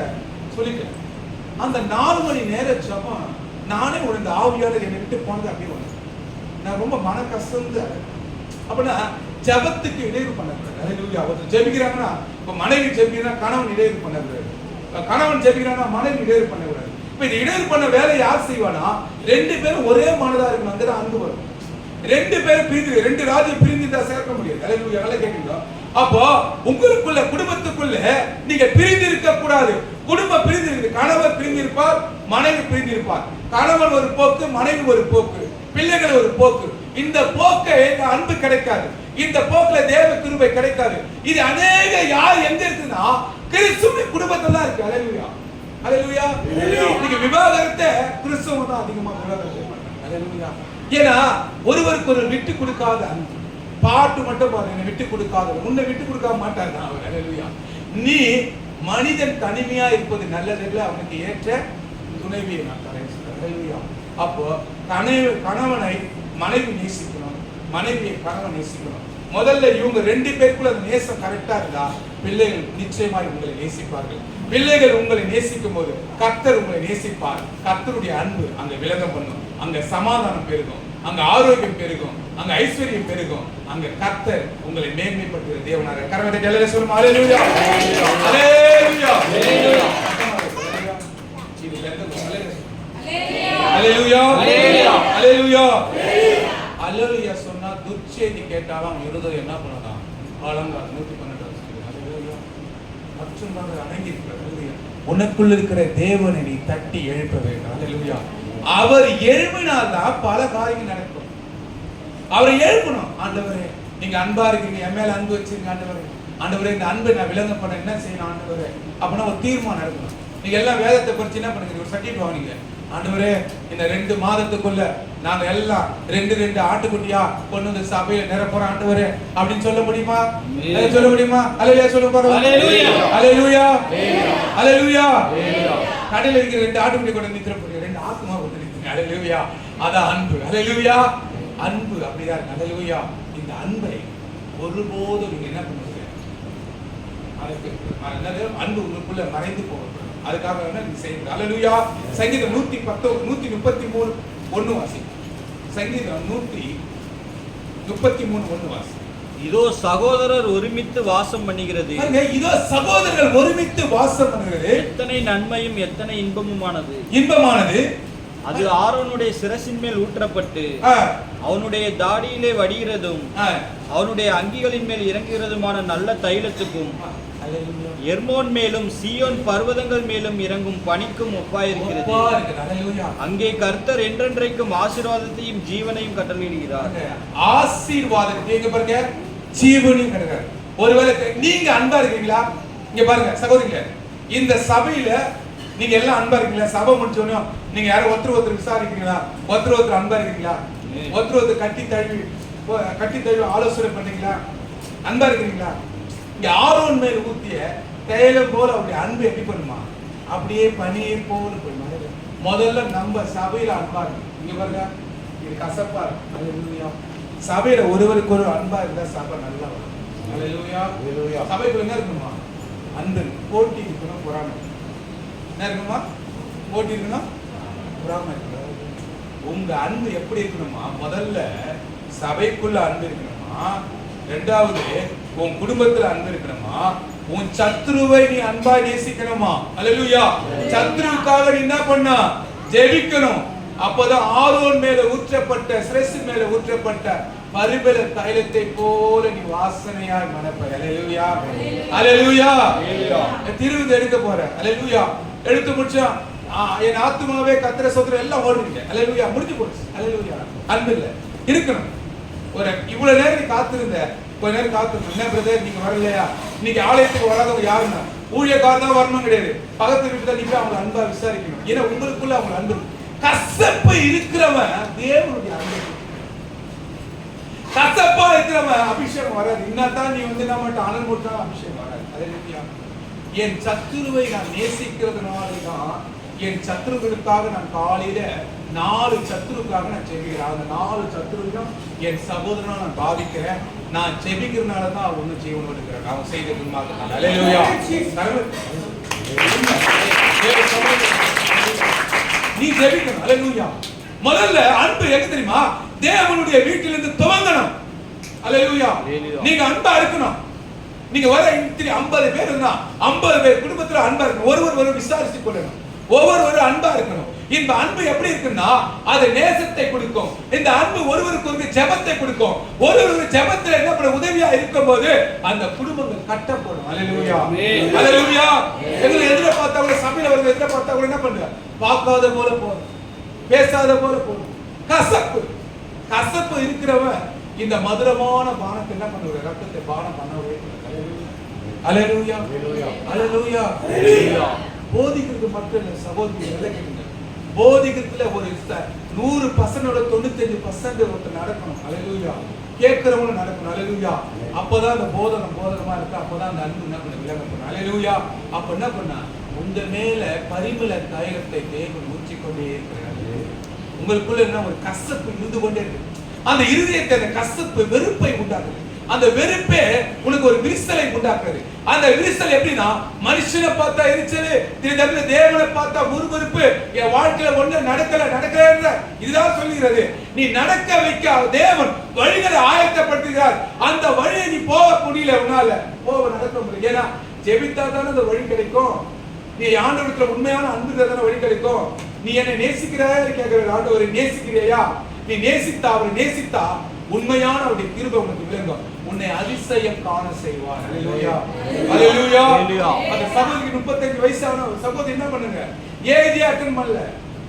சொல்லிட்டேன். அந்த 4 மணி நேரம் ஜெபம் நானே உணர்ந்த ஆவியானவர் என்னை விட்டு போனது அப்படியே வந்து நான் ரொம்ப மன கஷ்டம். அப்படின்னா ஜபத்துக்கு இடையூறு பண்ணக்கூடாது. அல்லேலூயா. அவர் ஜெபிக்கிறாங்கன்னா, இப்ப மனைவி ஜெபிக்கிறா கணவன் இடையூறு பண்ணக்கூடாது, கணவன் ஜெபிக்கிறானா மனைவி இடையூறு பண்ணக்கூடாது. இப்ப இது இடையூறு பண்ண வேலை யார் செய்வானா, 2 பேரும் ஒரே மனதா இருக்கணும். அங்கதான் அன்பு வரும். 2 பேரும் பிரிந்து, 2 ராஜ்யம் பிரிந்து சேர்க்க முடியாது. அல்லேலூயா. நல்லா கேட்டீங்களா? அப்போ உங்களுக்குள்ள குடும்பத்துக்குள்ள நீங்க பிரிந்து இருக்க கூடாது. குடும்பம் பிரிந்து இருக்கு, கணவர் பிரிந்து இருப்பார், மனைவி பிரிந்து இருப்பார். கணவன் ஒரு போக்கு, மனைவி ஒரு போக்கு, பிள்ளைகள் ஒரு போக்கு. இந்த போக்கை அன்பு கிடைக்காது, இந்த போக்குல தேவ கிருபை கிடைக்காது. இது அநேக யார் எங்க இருக்குன்னா, கிறிஸ்துவின் குடும்பத்துல தான் இருக்கு. அல்லேலூயா, அல்லேலூயா. நீங்க விவாகரத்தை கிறிஸ்துவ தான் அதிகமா விவாகரத்தை பண்றாங்க. அல்லேலூயா. ஏன்னா ஒருவருக்கு ஒரு விட்டு கொடுக்காத அன்பு. பாட்டு மட்டும் பாருங்க, விட்டு கொடுக்காத, உன்னை விட்டு கொடுக்க மாட்டாங்க அவர். அல்லேலூயா. நீ மனிதன் தனிமையா இருப்பது நல்லதில்லை, அவனுக்கு ஏற்ற துணைவியை நான் தரேன். அல்லேலூயா. அப்போ கணவனை மனைவி நேசிக்கணும், மனைவியை கணவன் நேசிக்கணும். முதல்ல இவங்க 2 பேருக்குள்ள அந்த நேசம் கரெக்டா இருந்தா பிள்ளைகள் நிச்சயமாய் உங்களை நேசிப்பார்கள். பிள்ளைகள் உங்களை நேசிக்கும் போது கர்த்தர் உங்களை நேசிப்பார். கர்த்தருடைய அன்பு அங்க விலகம் பண்ணும், அங்க சமாதானம் பெருகும், அங்க ஆரோக்கியம் பெருகும், அங்க ஐஸ்வர்யம் பெருகும், அங்க கர்த்தர் உங்களை மேன்மைப்படுத்துகிற தேவனாக. கரவத்தை எல்லாரும் சொல்லுமா? அல்லேலூயா, அல்லேலூயா, அல்லேலூயா. அல்லேலூயா, அல்லேலூயா, அல்லேலூயா சொன்னா துர்ச்செய்தி கேட்டாலும் இருதயம் என்ன பண்ணலாம்? ஆலங்கார் 112. அல்லேலூயா. அச்சுமாக அடங்கி இருக்கிற உனக்குள்ள இருக்கிற தேவனை நீ தட்டி எழுப்ப வேண்டும். அல்லேலூயா. அவர் எழுப்பினால் தான் பல காரியங்கள் நடக்கும். அவரை எழுப்பணும். ஆண்டவரே நீங்க அன்பா இருக்கீங்க, என் மேல அன்பு வச்சிருங்க ஆண்டவரே. ஆண்டவரே இந்த அன்பை நான் விளங்க பண்ண என்ன செய்யணும் ஆண்டவரே? அப்படின்னா ஒரு தீர்மானம் எடுக்கணும். நீங்க எல்லாம் வேதத்தை குறிச்சு என்ன பண்ணுங்க, ஒரு சர்டிஃபிகேட் வாங்குங்க. ஆண்டவரே இந்த 2 மாதத்துக்குள்ள நாங்க எல்லாம் 2 ஆட்டுக்குட்டியா கொண்டு வந்து சபையில நிரப்புறோம் ஆண்டவரே அப்படின்னு சொல்ல முடியுமா? சொல்ல முடியுமா? அல்லேலூயா சொல்ல போறோம். அல்லேலூயா, அல்லேலூயா, அல்லேலூயா. கடையில இருக்கிற 2 ஆட்டுக்குட்டி கொண்டு வந்து நிரப்புறீங்க, 2 ஆத்மா கொண்டு நிரப்புறீங்க. அல்லேலூயா. அதான் அன்பு. அல்லேலூயா. அன்பு அப்படிதான் இருக்கு. அல்லேலூயா. இந்த அன்பை ஒருபோதும் நீங்க என்ன பண்ணுவீங்க? அதுக்கு அன்பு உங்களுக்குள்ள மறைந்து போகக்கூடாது. அதுக்காக என்ன நீங்க செய்யுங்க. அல்லேலூயா. சங்கீதம் 133 1 வாசி. சங்கீதம் 133 1 வாசி. இதோ சகோதரர் ஒருமித்து வாசம் பண்ணுகிறது. இதோ சகோதரர்கள் ஒருமித்து வாசம் பண்ணுகிறது. எத்தனை நன்மையும் எத்தனை இன்பமுமானது. இன்பமானது. அது ஆரோனுடைய சிரசின் மேல் ஊற்றப்பட்டு அவனுடைய தாடியிலே வடிகிறதும் அவனுடைய அங்கிகளின் மேல் இறங்குகிறதுமான நல்ல தைலத்துக்கும் எர்மோன் மேலும் சீயோன் பர்வதங்கள் மேலும் இறங்கும் பனிக்கும் ஒப்பாயிருக்கிறது. அங்கே கர்த்தர் என்றென்றைக்கும் ஆசீர்வாதத்தையும் ஜீவனையும் கட்டளையிடுகிறார். ஆசீர்வாதம் எங்க பாருங்க, ஜீவனையும் கிடைக்காது. ஒருவேளை நீங்க அன்பா இருக்கீங்களா? இங்க பாருங்க சகோதரிகளே, இந்த சபையில நீங்க எல்லாம் அன்பா இருக்கீங்களா? சபை முடிச்சோன்னு நீங்க யாரும் ஒருத்தர் விசாரிக்கிறீங்களா? ஒருத்தர் அன்பா இருக்கீங்களா? ஒருத்தர் கட்டி தழுவி ஆலோசனை பண்றீங்களா? அன்பா இருக்கிறீங்களா? இங்க ஆரோன் மேல் ஊத்திய தைலம் போல அவருடைய அன்பு எப்படி பண்ணுமா? அப்படியே பனியை போல போய் முதல்ல நம்ம சபையில அன்பா இருக்கு. இங்க பாருங்க, இது கசப்பா இருக்கு. அல்லேலூயா. சபையில ஒருவருக்கு ஒரு அன்பா இருந்தா சபை நல்லா வரும். அல்லேலூயா. சபைக்குள்ள என்ன இருக்குமா? அன்பு. போட்டி இருக்கணும், பொறாமை. என்ன இருக்குமா? போட்டி இருக்கணும், பொறாமை இருக்கணும். உங்க அன்பு எப்படி இருக்கணுமா? முதல்ல சபைக்குள்ள அன்பு இருக்கணுமா? இரண்டாவது உன் குடும்பத்துல அன்பு இருக்கணுமா? உன் சத்ருவை நீ அன்பா நேசிக்கணுமா? அல்லேலூயா. சத்ருவுக்காக நீ என்ன பண்ண? ஜெபிக்கணும். அப்பதான் ஆரோன் மேல ஊற்றப்பட்ட சிரசு மேல ஊற்றப்பட்ட பரிமள தைலத்தை போல நீ வாசனையாய் மணப்பாய். அல்லேலூயா. அல்லேலூயா. திருவிழா எடுக்க போற. அல்லேலூயா. எடுத்து முடிச்சா என் ஆத்துமாவே கர்த்தரை ஸ்தோத்திரம் எல்லாம் ஓடுறீங்க. அல்லேலூயா. முடிஞ்சு போச்சு. அல்லேலூயா. அன்பு இல்ல இருக்கணும். ஒரு இவ்வளவு நேரம் நீ காத்திருந்த, கொஞ்ச நேரம் காத்திருந்த, என்ன பிரதர் நீங்க வரலையா? இன்னைக்கு ஆலயத்துக்கு வராதவங்க யாருன்னா ஊழியக்காரர் தான் வரணும் கிடையாது. பக்கத்து வீட்டுல நீங்க அவங்க அன்பா விசாரிக்கணும். ஏன்னா உங்களுக்குள்ள அவங்க அன்பு. கசப்பு இருக்கிறவன் தேவனுடைய அன்பு. கசப்பா இருக்கிறவன் அபிஷேகம் வராது. இன்னதான் நீ வந்து என்ன மட்டும் அனல் மூட்டா அபிஷேகம் வராது. அல்லேலூயா. என் சத்துருவை நான் நேசிக்கிறதுனாலதான் என் சத்துருக்களுக்காக நான் காலையில 4 சத்துருக்காக நான் ஜெபிக்கிறேன். அந்த 4 சத்துருவையும் என் சகோதரனா நான் பாதிக்கிறேன். நான் ஜெபிக்கிறதுனால தான் ஒன்னும் ஜீவனோடு இருக்கிறேன். அவன் செய்த பின்பாக. அல்லேலூயா. நீ ஜெபிக்கணும். அல்லேலூயா. முதல்ல அன்பு எங்க தெரியுமா? தேவனுடைய வீட்டிலிருந்து துவங்கணும். அல்லேலூயா. நீங்க அன்பா இருக்கணும். நீங்க வர 50 பேர் இருந்தா 50 பேர் குடும்பத்துல அன்பா இருக்கணும். ஒருவர் விசாரிச்சு கொள்ளணும். ஒவ்வொருவரும் அன்பா இருக்கணும். இந்த அன்பு எப்படி இருக்குன்னா அது நேசத்தை கொடுக்கும். இந்த அன்பு ஒருவருக்கு ஒரு ஜெபத்தை கொடுக்கும். ஒருவருக்கு ஜெபத்துல என்ன பண்ண உதவியா இருக்கும்போது அந்த குடும்பங்கள் கட்டப்படும். அல்லேலூயா. அல்லேலூயா. எங்களை எதிர பார்த்தவங்க சபையில வந்து எதிர பார்த்தவங்க என்ன பண்ணுங்க? பார்க்காத போல போறோம், பேசாத போல போறோம். கசப்பு இருக்கிறவன் இந்த மதுரமான பானத்தை என்ன பண்ணுவாங்க? ரத்தத்தை பானம் பண்ணவே. அல்லேலூயா. அல்லேலூயா. போதிக்கிறது மட்டும் இல்ல சகோதரி, விளக்குங்க. போதிக்கிறதுல ஒரு 100% 95% ஒருத்தர் நடக்கணும். அல்லேலூயா. கேட்கிறவங்களும் நடக்கணும். அல்லேலூயா. அப்பதான் அந்த போதனமா இருக்கு. அப்பதான் அந்த அன்பு என்ன பண்ண விளங்கப்படும். அல்லேலூயா. அப்ப என்ன பண்ணா உங்க மேல பரிமள தைலத்தை தேவன் ஊற்றிக்கொண்டே இருக்கிறார். உங்களுக்குள்ள என்ன ஒரு கசப்பு இருந்து கொண்டே இருக்கு. அந்த இருதயத்தை அந்த கசப்பு வெறுப்பை உண்டாக்குது. அந்த வெறுப்பே உனக்கு ஒரு விரிசலை உண்டாக்குறது. அந்த விரிசல் எப்படின்னா மனுஷனை பார்த்தா எரிச்சல், தேவனை பார்த்தா முறுமுறுப்பு. என் வாழ்க்கையில ஒண்ணு நடக்கல இதுதான் சொல்லுகிறது. நீ நடக்க வைக்க தேவன் வழிகளை ஆயத்தப்படுத்துகிறார். அந்த வழியை நீ போக முடியல, உன்னால நடக்க முடியல. ஏன்னா ஜெபித்தா தானே அந்த வழி கிடைக்கும். நீ ஆண்டவருக்கு உண்மையான அன்பு தானே வழி கிடைக்கும். நீ என்னை நேசிக்கிறாயா கேட்கிற ஆண்டவரை நேசிக்கிறியா? நீ நேசித்தா அவரை நேசித்தா உண்மையான அவருடைய கிருபை உனக்கு விளங்கும். உன்னை அதிசயம் காண செய்வார். அல்லேலூயா. அல்லேலூயா. அந்த சகோதரிக்கு 35 வயசான சகோதரி என்ன பண்ணுங்க? ஏதியா அட்டன் பண்ணல.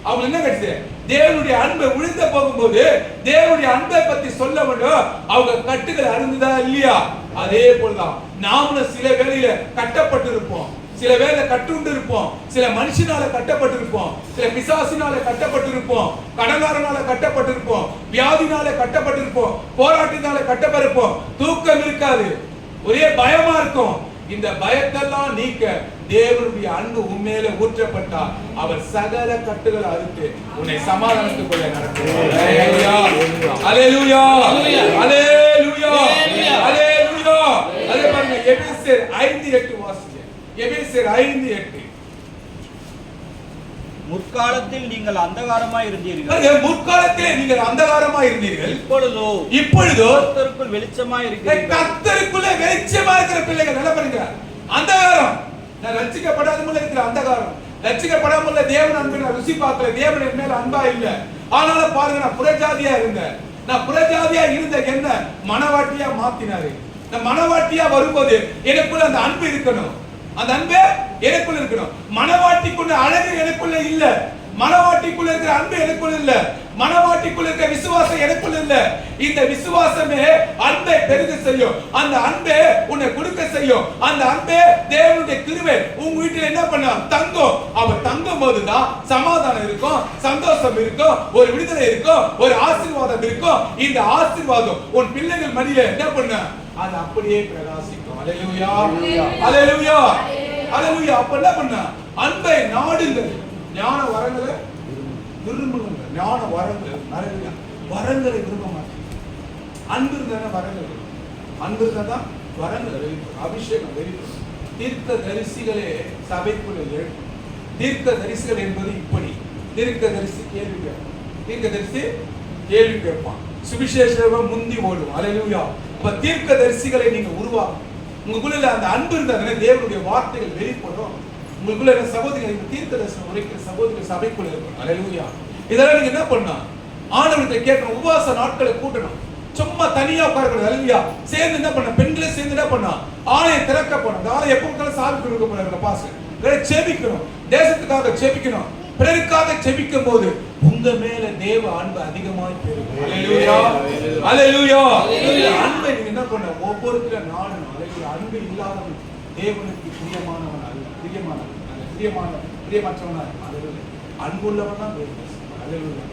அவங்க என்ன கிடைச்சது? தேவனுடைய அன்பை உழிந்த போகும்போது தேவனுடைய அன்பை பத்தி சொல்ல வேண்டும். அவங்க கட்டுகள் அருந்துதா இல்லையா? அதே போலதான் நாமளும் சில வேளையில கட்டப்பட்டு இருப்போம், சில வேளை கட்டுண்டு இருப்போம், சில மனுஷனால கட்டப்பட்டு இருப்போம், சில பிசாசினால கட்டப்பட்டு இருப்போம், கடனாரனால கட்டப்பட்டு இருப்போம், வியாதினால கட்டப்பட்டு இருப்போம், போராட்டத்தினால கட்டப்பட்டிருப்போம். தூக்கம் இருக்காது, ஒரே பயமா இருக்கும். இந்த பயத்தெல்லாம் நீக்க தேவனுடைய அன்பு உண்மையில ஊற்றப்பட்டா அவர் சகல கட்டுகளை அறுத்து உன்னை சமாதானத்துக்குள்ள நடத்துவார். அல்லேலூயா. அல்லேலூயா. அல்லேலூயா. அல்லேலூயா. அதே பாருங்க எபேசியர் 5:8 வாசிங்க. எபேசியர் 5:8. முற்காலத்தில் நீங்கள் அந்தகாரமாய் இருந்தீர்கள். முற்காலத்திலே நீங்கள் அந்தகாரமாய் இருந்தீர்கள். இப்பொழுதோ கர்த்தருக்குள் வெளிச்சமாய் இருக்கிறீர்கள். கர்த்தருக்குள்ள வெளிச்சமா இருக்கிற பிள்ளைகள் நல்லா பாருங்க. அந்தகாரம் நான் ரட்சிக்கப்படாதவங்கள இருக்கிற அந்தகாரம், ரட்சிக்கப்படாமல தேவன் அன்பை நான் ருசி பார்க்கல, தேவன் என் மேல அன்பா இல்ல. ஆனாலும் பாருங்க நான் புறஜாதியா இருந்தேன். நான் புறஜாதியா இருந்த என்ன மனவாட்டியா மாத்தினாரு. நான் மனவாட்டியா வரும்போது எனக்குள்ள அந்த அன்பு இருக்கணும். அந்த அன்பே எனக்குள்ள இருக்கணும். மனவாட்டிக்குள்ள அழகு எனக்குள்ள இல்ல, மனவாட்டிக்குள்ள இருக்கிற அன்பு எனக்குள்ள இல்ல, மனவாட்டிக்குள்ள இருக்கிற விசுவாசம் எனக்குள்ள இல்ல. இந்த விசுவாசமே அன்பை பெருக செய்யும். அந்த அன்பே உன்னை கொடுக்க செய்யும். அந்த அன்பே தேவனுடைய கிருபை உங்க வீட்டில் என்ன பண்ண தங்கும். அவ தங்கும் போதுதான் சமாதானம் இருக்கும், சந்தோஷம் இருக்கும், ஒரு விடுதலை இருக்கும், ஒரு ஆசீர்வாதம் இருக்கும். இந்த ஆசீர்வாதம் உன் பிள்ளைகள் மடியில என்ன பண்ண அது அப்படியே பிரகாசிக்கும். அல்லேலூயா, அல்லேலூயா, அல்லேலூயா. அப்ப என்ன பண்ண அன்பை நாடுங்கள், ஞான வரங்களை விரும்புங்க. ஞான வரங்கள் நிறைய வரங்களை விரும்ப மாட்டேன். அன்பு இருந்தா வரங்கள், அன்பு இருந்தா வரங்கள் வெளிப்படும், அபிஷேகம் வெளிப்படும். தீர்க்க தரிசிகளே சபைக்குள்ள எழுப்பும். தீர்க்க தரிசிகள் என்பது இப்படி, தீர்க்க தரிசி கேள்வி கேட்பான், தீர்க்க தரிசி கேள்வி கேட்பான், சுவிசேஷம் முந்தி ஓடும். அல்லேலூயா. அப்ப தீர்க்க தரிசிகளை நீங்க உருவாக்கும். உங்களுக்குள்ள அந்த அன்பு இருந்தாங்க தேவனுடைய வார்த்தைகள் வெளிப்படும். உங்களுக்குள்ள சகோதரிகள் தீர்க்க தரிசனம் உரைக்கிற சகோதரிகள் சபைக்குள்ள இருக்கணும். அல்லேலூயா. இதெல்லாம் நீங்க என்ன பண்ணணும், ஆண்டவர்கிட்ட கேட்கணும், உபவாச நாட்களை கூட்டணும். சும்மா தனியா உட்காரக்கூடாது. அல்லேலூயா. சேர்ந்து என்ன பண்ண, பெண்களே சேர்ந்து என்ன பண்ணா ஆலயம் திறக்க போனோம். அந்த ஆலயம் எப்போ பார்த்தாலும் சாமி கொடுக்க போறாங்க பாஸ்டர். செபிக்கணும், தேசத்துக்காக செபிக்கணும், பிறருக்காக செபிக்கும் போது உங்க மேல தேவ அன்பு அதிகமாய் பெருகும். அல்லேலூயா, அல்லேலூயா. அன்பை நீங்க என்ன பண்ண ஒவ்வொருத்தரும் நாடணும். அல்லேலூயா. அன்பு இல்லாதவன் தேவனுக்கு பிரியமானவன் அல்ல, பிரியமற்றவனா. அல்லேலூயா. அன்புள்ளவன் தான் தேவன். அல்லேலூயா.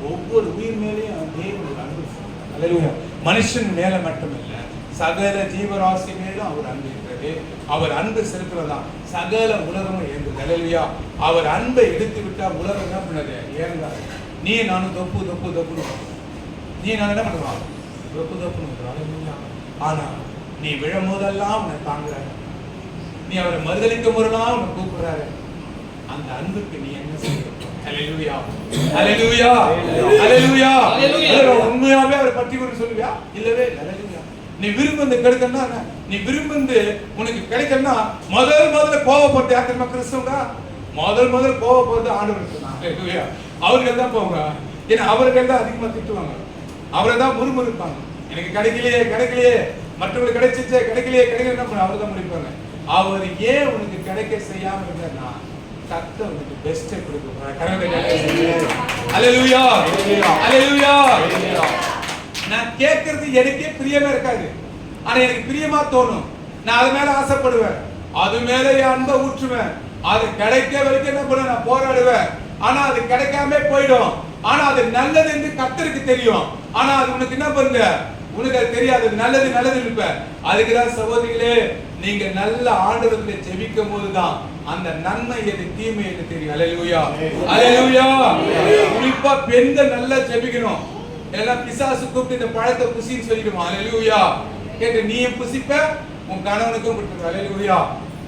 ஒவ்வொரு உயிர் மேலேயும் தேவன் அன்பு. அல்லேலூயா. மனுஷன் மேல மட்டுமல்ல, சகல ஜீவராசி மேலும் அவர் அன்பு இருக்கிறது. அவர் அன்பு செலுத்துறதா சகல உலகமும் இயங்குது. அல்லேலூயா. அவர் அன்பை எடுத்து விட்டா உலகம் என்ன பண்ணது ஏறங்காது. நீ நானும் தொப்பு தொப்பு தொப்புன்னு, நீ நான் என்ன பண்ணுவான் தொப்பு தொப்புன்னு. அல்லேலூயா. ஆனா நீ விழும் போதெல்லாம் உன்னை தாங்குறாரு, நீ அவரை மறுதளிக்கும் போதெல்லாம் உன்னை கூப்பிடுறாரு. அந்த அன்புக்கு நீ என்ன செய்ய? அல்லேலூயா, அல்லேலூயா, அல்லேலூயா. உண்மையாவே அவரை பற்றி கொண்டு சொல்லுவியா? இல்லவே இல்லை. அல்லேலூயா. நீ விரும்புந்து கிடைக்கணும்னா, நீ விரும்புந்து உனக்கு கிடைக்கணும்னா முதல்ல கோவப்பட்டு யார் தெரியுமா கிறிஸ்தவங்க முதல்ல கோவப்பட்டு ஆண்டவருக்கு தான். அல்லேலூயா. அவர்கள் தான் போவாங்க. ஏன்னா அவர்கள் தான் அதிகமா திட்டுவாங்க, அவரை தான் முறுமுறுப்பாங்க. எனக்கு கிடைக்கலையே, மற்றவங்களுக்கு கிடைச்சிச்சே என்ன பண்ண அவர் தான் முடிப்பாங்க. அவர் ஏன் உனக்கு கிடைக்க செய்யாம இருந்தா கர்த்தர் உனக்கு பெஸ்ட் கொடுப்பார். அல்லேலூயா, அல்லேலூயா. நான் கேட்கறது எனக்கே பிரியமா இருக்காது, ஆனா எனக்கு பிரியமா தோணும். நான் அது மேல ஆசைப்படுவேன், அது மேல என் அன்பை ஊற்றுவேன். அது கிடைக்க வரைக்கும் என்ன பண்ண நான் போராடுவேன். ஆனா அது கிடைக்காம போயிடும். ஆனா அது நல்லது என்று கர்த்தருக்கு தெரியும். ஆனா அது உனக்கு என்ன பண்ணுங்க, உனக்கு அது தெரியாது. நல்லது இருப்ப. அதுக்குதான் சகோதரிகளே, நீங்க நல்ல ஆண்டவரத்துல ஜெபிக்கும் போதுதான் அந்த நன்மை எது தீமை எது தெரியும். அல்லேலூயா, அல்லேலூயா. குறிப்பா பெண்கள் நல்லா ஜெபிக்கணும். எல்லாம் பிசாசு கூப்பிட்டு இந்த பழத்தை புசின்னு சொல்லிடுவான். அல்லேலூயா. கேட்டு நீயும் புசிப்ப, உன் கணவனுக்கும் கொடுத்துருக்க. அல்லேலூயா.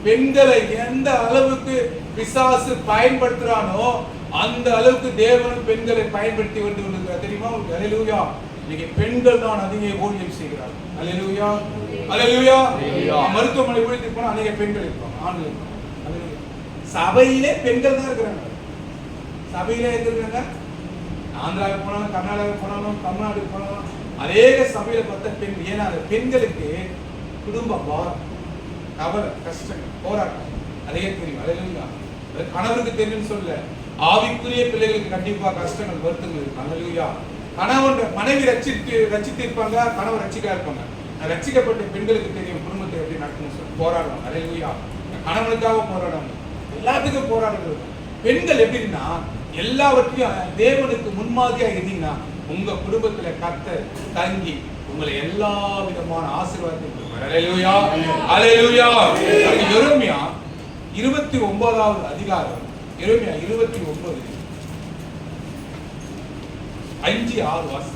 பெண்களை எந்த அளவுக்கு பிசாசு பயன்படுத்துறானோ அந்த அளவுக்கு தேவனும் பெண்களை பயன்படுத்தி வந்து கொண்டிருக்கிறார். தெரியுமா உங்களுக்கு? அல்லேலூயா. இன்னைக்கு பெண்கள் தான் அதிக ஊழியம் செய்கிறார். அல்லேலூயா, அல்லேலூயா. மருத்துவமனை ஊழியத்துக்கு போனா அநேக பெண்கள் இருப்பாங்க, ஆண்கள் இருப்பாங்க. சபையிலே பெண்கள் தான் இருக்கிறாங்க. சபையிலே இருக்கிறாங்க. ஆந்திராவுக்கு போனாலும், கர்நாடகாவுக்கு போனாலும், தமிழ்நாடுக்கு போனாலும் அநேக சபையில பார்த்த பெண். ஏன்னா அந்த பெண்களுக்கு குடும்ப பாரம், கவலை, கஷ்டங்கள், போராட்டம் அதையே தெரியும். அல்லேலூயா. கணவருக்கு தெரியும்னு சொல்ல, ஆவிக்குரிய பிள்ளைகளுக்கு கண்டிப்பா கஷ்டங்கள் வருத்தங்கள் இருக்கு. அல்லேலூயா. கணவன் மனைவி ரட்சித்து இருப்பாங்க, கணவன் ரட்சிக்கா இருப்பாங்க. ரட்சிக்கப்பட்ட பெண்களுக்கு தெரியும் குடும்பத்தை எப்படி நடக்கணும்னு சொல்லி போராடுவாங்க. அல்லேலூயா. கணவனுக்காக போராடுவாங்க, எல்லாத்துக்கும் போராடுறது. பெண்கள் எப்படின்னா எல்லாவற்றையும் தேவனுக்கு முன்மாதிரியா இருந்தீங்கன்னா உங்க குடும்பத்துல கர்த்தர் தங்கி உங்களை எல்லா விதமான ஆசீர்வாதத்தையும் கொடுப்பார். அல்லேலூயா, அல்லேலூயா. எரேமியா 29வது அதிகாரம், எரேமியா 29 5-6 வாசி.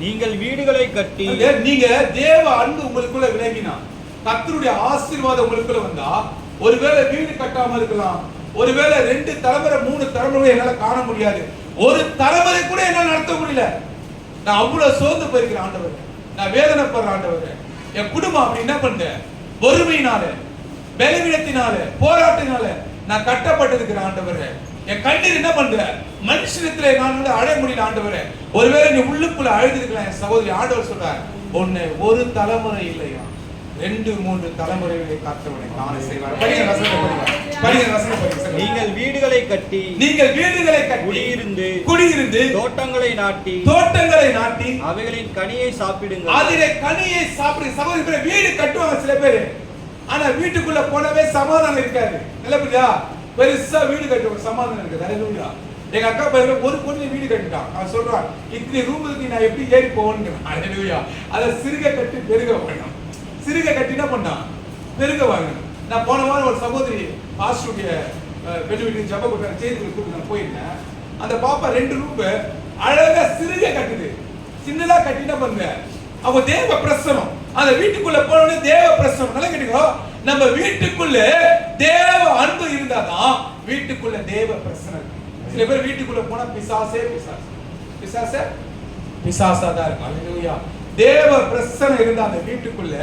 நீங்கள் வீடுகளை கட்டி, நீங்க தேவ அன்பு உங்களுக்குள்ள விளங்கினா, கர்த்தருடைய ஆசீர்வாதம் உங்களுக்குள்ள வந்தா, ஒருவேளை வீடு கட்டாம இருக்கலாம், ஒருவேளை 2 தலைமுறை 3 தலைமுறை என்னால காண முடியாது, ஒரு தலைமுறை கூட என்னால நடத்த முடியல. நான் அவ்வளவு சோர்ந்து போயிருக்கிறேன் ஆண்டவரே, நான் வேதனைப்படுற ஆண்டவரே. என் குடும்பம் அப்படி என்ன பண்ண, வறுமையினால, பலவீனத்தினால, போராட்டினால நான் கட்டப்பட்டிருக்கிறேன் ஆண்டவரே. என் கண்ணீர் என்ன பண்ற, மனுஷனத்துல நான் அடைய முடியல ஆண்டவரே. ஒருவேளை நீ உள்ளுக்குள்ள அழுது இருக்கலாம் என் சகோதரி. ஆண்டவர் சொல்றார், உன்னை ஒரு தலைமுறை இல்லையா, 2-3 தலைமுறைகளை காத்தவனை காண செய்வார். படிங்க வசனத்தை படிங்க. படிங்க வசனத்தை படிங்க. நீங்கள் வீடுகளை கட்டி குடியிருந்து தோட்டங்களை நாட்டி அவைகளின் கனியை சாப்பிடுங்கள். அதிலே கனியை சாப்பிடு. சகோதரர்களே, வீடு கட்டுவாங்க சில பேர். ஆனா வீட்டுக்குள்ள போனவே சமாதானம் இருக்காது. நல்ல புரியுதா? பெருசா வீடு கட்டுவாங்க, சமாதானம் இருக்காது. அல்லேலூயா. எங்க அக்கா பையன் ஒரு பொண்ணு வீடு கட்டிட்டான். அவன் சொல்றான், இத்தனை ரூமுக்கு நான் எப்படி ஏறி போவேன்னு. அல்லேலூயா. அத சிறுக கட்டி பெருக வேணும். சிறுக கட்டி என்ன பண்ணான்? பெருக வாங்கணும். நான் போன வாரம் ஒரு சகோதரி பாஸ்டருடைய பெண் வீட்டுக்கு ஜப கூட்டம் செய்தி கூப்பிட்டு நான் போயிருந்தேன். அந்த பாப்பா 2 ரூம் அழகா சிறுக கட்டுது. சின்னதா கட்டி என்ன பண்ணுங்க, அவங்க தேவ பிரசனம். அந்த வீட்டுக்குள்ள போனோடனே தேவ பிரசனம். நல்லா கேட்டுக்கோ, நம்ம வீட்டுக்குள்ள தேவ அன்பு இருந்தாதான் வீட்டுக்குள்ள தேவ பிரசனம். சில பேர் வீட்டுக்குள்ள போனா பிசாசா தான் இருக்கும். அல்லேலூயா. தேவ பிரசனம் இருந்தா அந்த வீட்டுக்குள்ள,